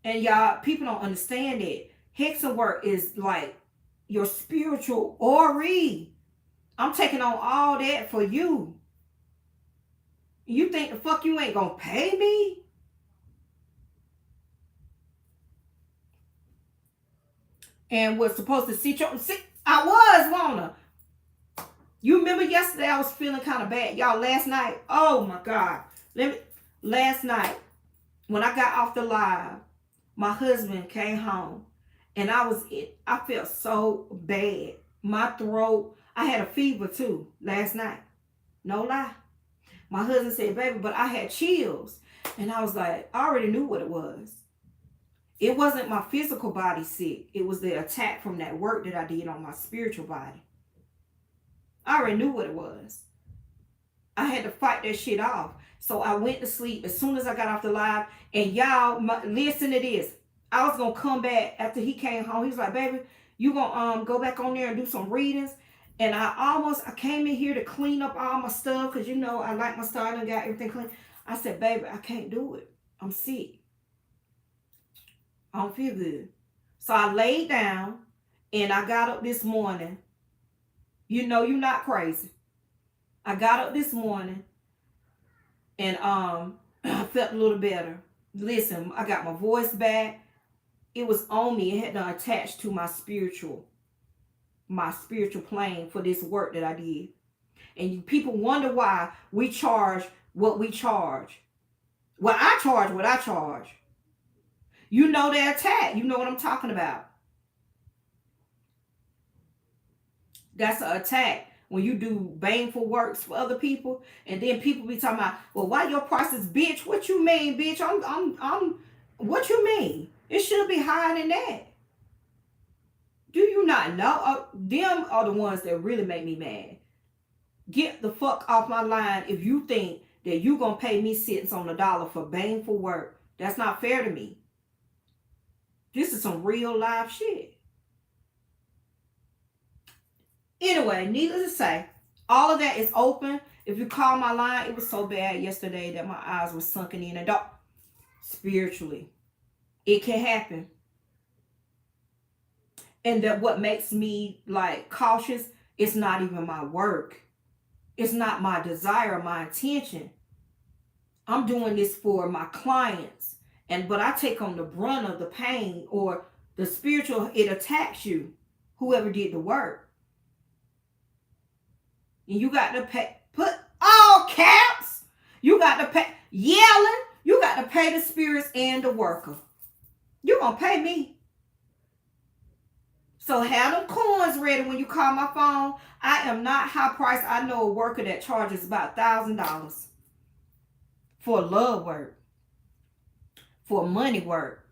And y'all, people don't understand that. Hexing work is like your spiritual Ori. I'm taking on all that for you. You think the fuck you ain't gonna pay me? And was supposed to sit. I was, wanna. You remember yesterday I was feeling kind of bad. Y'all, last night, oh my God. Last night, when I got off the live, my husband came home. And I felt so bad. My throat, I had a fever too last night. No lie. My husband said, baby, but I had chills. And I was like, I already knew what it was. It wasn't my physical body sick. It was the attack from that work that I did on my spiritual body. I already knew what it was. I had to fight that shit off. So I went to sleep as soon as I got off the live. And y'all, listen to this. I was going to come back after he came home. He was like, baby, you going to go back on there and do some readings? And I came in here to clean up all my stuff because, you know, I like my stuff. I done got everything clean. I said, baby, I can't do it. I'm sick. I don't feel good. So I laid down and I got up this morning. You know you're not crazy. I got up this morning and I felt a little better. Listen, I got my voice back. It was on me. It had to attach to my spiritual plane for this work that I did. And people wonder why we charge what we charge. Well, I charge what I charge. You know the attack. You know what I'm talking about. That's an attack when you do baneful works for other people, and then people be talking about, well, why your prices, bitch? What you mean, bitch? I'm. What you mean? It should be higher than that. Do you not know? Them are the ones that really make me mad. Get the fuck off my line if you think that you gonna pay me cents on the dollar for baneful work. That's not fair to me. This is some real life shit. Anyway, needless to say, all of that is open. If you call my line, it was so bad yesterday that my eyes were sunken in the dark. Spiritually, it can happen. And that what makes me like cautious, it's not even my work. It's not my desire, my intention. I'm doing this for my clients. But I take on the brunt of the pain or the spiritual, it attacks you, whoever did the work. And you got to pay, put all caps. You got to pay, yelling. You got to pay the spirits and the worker. You're going to pay me. So have them coins ready when you call my phone. I am not high price. I know a worker that charges about $1,000 for love work. For money work.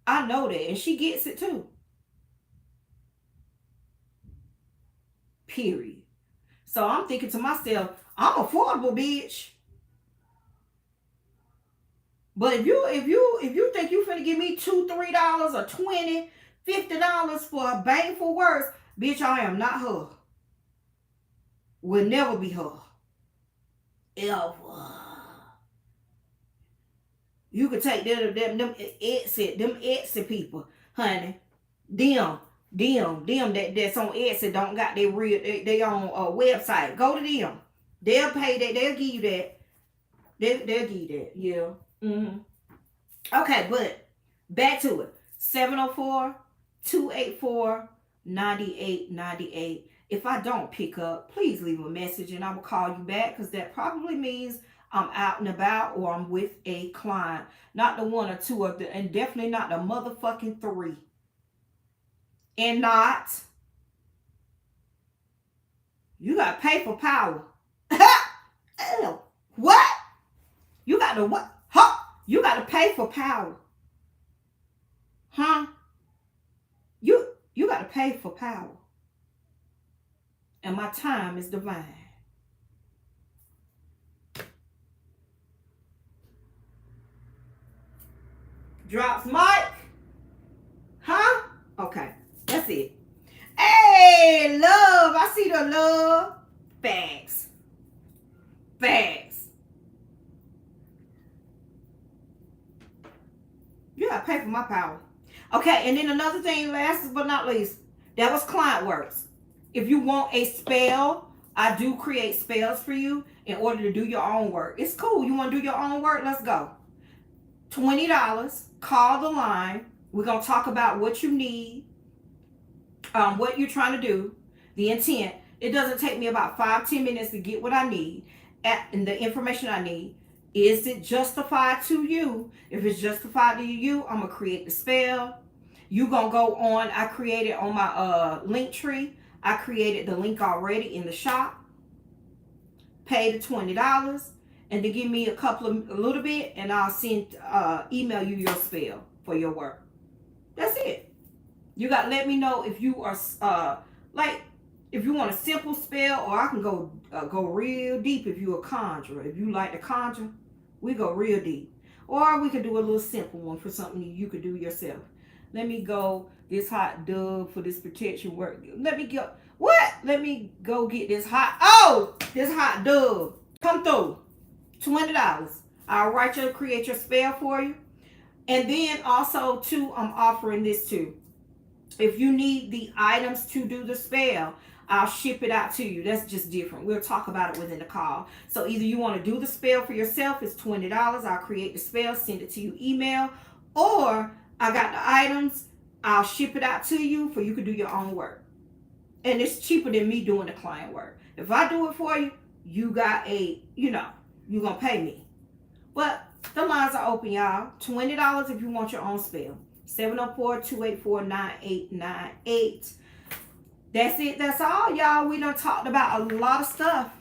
I know that. And she gets it too. Period. So I'm thinking to myself, I'm affordable, bitch. But if you think you finna give me $2, $3 or $20, $50 for a baneful words, bitch, I am not her. Will never be her. Ever. You could take them Etsy people, honey. Them that's on Etsy don't got their real they own website. Go to them. They'll pay that. They'll give you that. They'll give you that. Yeah. Mm-hmm. Okay, but back to it. 704-284-9898. If I don't pick up, please leave a message and I will call you back, because that probably means I'm out and about or I'm with a client. Not the one or two of them, and definitely not the motherfucking 3. And not, you got to pay for power. What? You got to what? Huh? You got to pay for power. Huh? You got to pay for power. And my time is divine. Drops mic. Huh? Okay. That's it. Hey, love. I see the love. Facts. Facts. You gotta pay for my power. Okay, and then another thing, last but not least, that was client works. If you want a spell, I do create spells for you in order to do your own work. It's cool. You want to do your own work? Let's go. $20. Call the line. We're going to talk about what you need, what you're trying to do, the intent. It doesn't take me about 5-10 minutes to get what I need and the information I need. Is it justified to you? If it's justified to you, I'm going to create the spell. You're going to go on. I created on my link tree. I created the link already in the shop. pay the $20 and to give me a little bit, and I'll email you your spell for your work. That's it. You got to let me know if you are if you want a simple spell, or I can go real deep if you're a conjurer. If you like to conjure, we go real deep. Or we could do a little simple one for something you could do yourself. Let me go this hot dove for this protection work. Let me go. What? Let me go get this hot dove. Come through. $20. I'll create your spell for you. And then also too, I'm offering this too. If you need the items to do the spell, I'll ship it out to you. That's just different. We'll talk about it within the call. So either you want to do the spell for yourself, it's $20. I'll create the spell, send it to you email, or I got the items, I'll ship it out to you for you can do your own work. And it's cheaper than me doing the client work. If I do it for you, you got you're going to pay me. But the lines are open, y'all. $20 if you want your own spell. 704-284-9898. That's it. That's all, y'all. We done talked about a lot of stuff.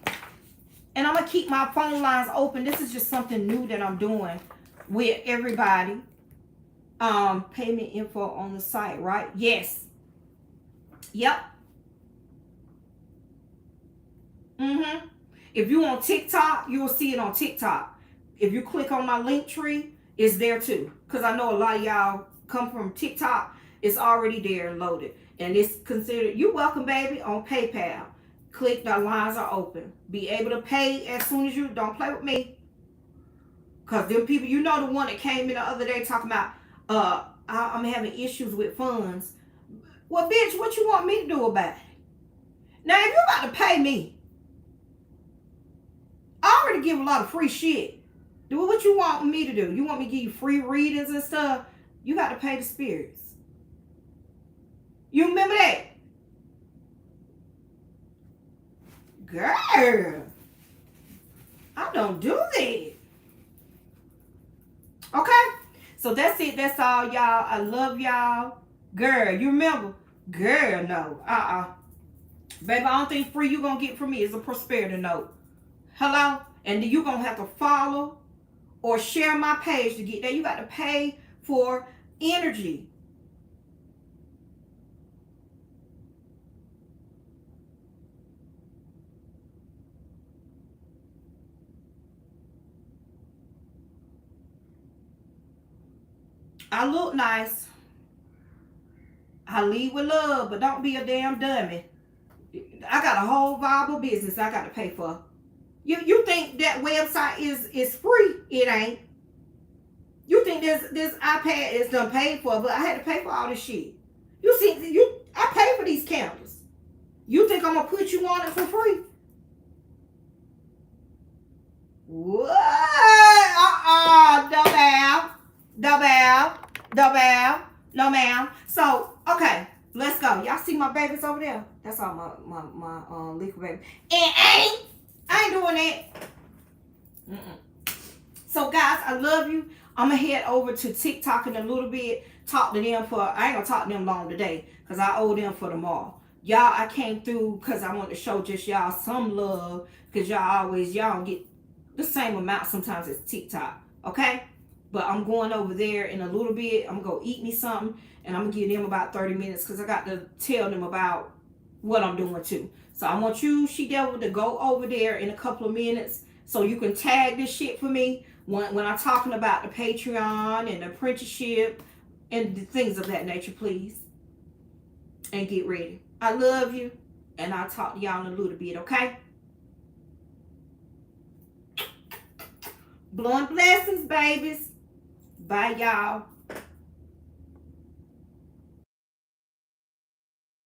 And I'm going to keep my phone lines open. This is just something new that I'm doing with everybody. Payment info on the site, right? Yes. Yep. If you on TikTok, you will see it on TikTok. If you click on my link tree, it's there too. Because I know a lot of y'all come from TikTok. It's already there loaded. And it's considered, you're welcome, baby, on PayPal. Click, the lines are open. Be able to pay as soon as you, don't play with me. Because them people, the one that came in the other day talking about, I'm having issues with funds. Well, bitch, what you want me to do about it? Now, if you're about to pay me, I already give a lot of free shit. Do what you want me to do. You want me to give you free readings and stuff? You got to pay the spirits. You remember that? Girl, I don't do that. Okay? So that's it. That's all, y'all. I love y'all. Girl, you remember? Girl, no. Baby, I don't think free you going to get from me is a prosperity note. Hello? And then you're going to have to follow or share my page to get there. You got to pay for energy. I look nice. I lead with love, but don't be a damn dummy. I got a whole viable business I got to pay for. You think that website is free? It ain't. You think this iPad is done paid for, but I had to pay for all this shit. You see, I pay for these candles. You think I'm gonna put you on it for free? What? No, ma'am. So, okay, let's go. Y'all see my babies over there? That's all my liquor baby. And I ain't doing that. So, guys, I love you. I'm going to head over to TikTok in a little bit. Talk to them I ain't going to talk to them long today because I owe them for tomorrow. Y'all, I came through because I want to show just y'all some love because y'all don't get the same amount sometimes as TikTok. Okay? But I'm going over there in a little bit. I'm going to go eat me something. And I'm going to give them about 30 minutes because I got to tell them about what I'm doing too. So I want you, She-Devil, to go over there in a couple of minutes so you can tag this shit for me when I'm talking about the Patreon and the apprenticeship and the things of that nature, please. And get ready. I love you. And I'll talk to y'all in a little bit, okay? Blowing blessings, babies. Bye, y'all.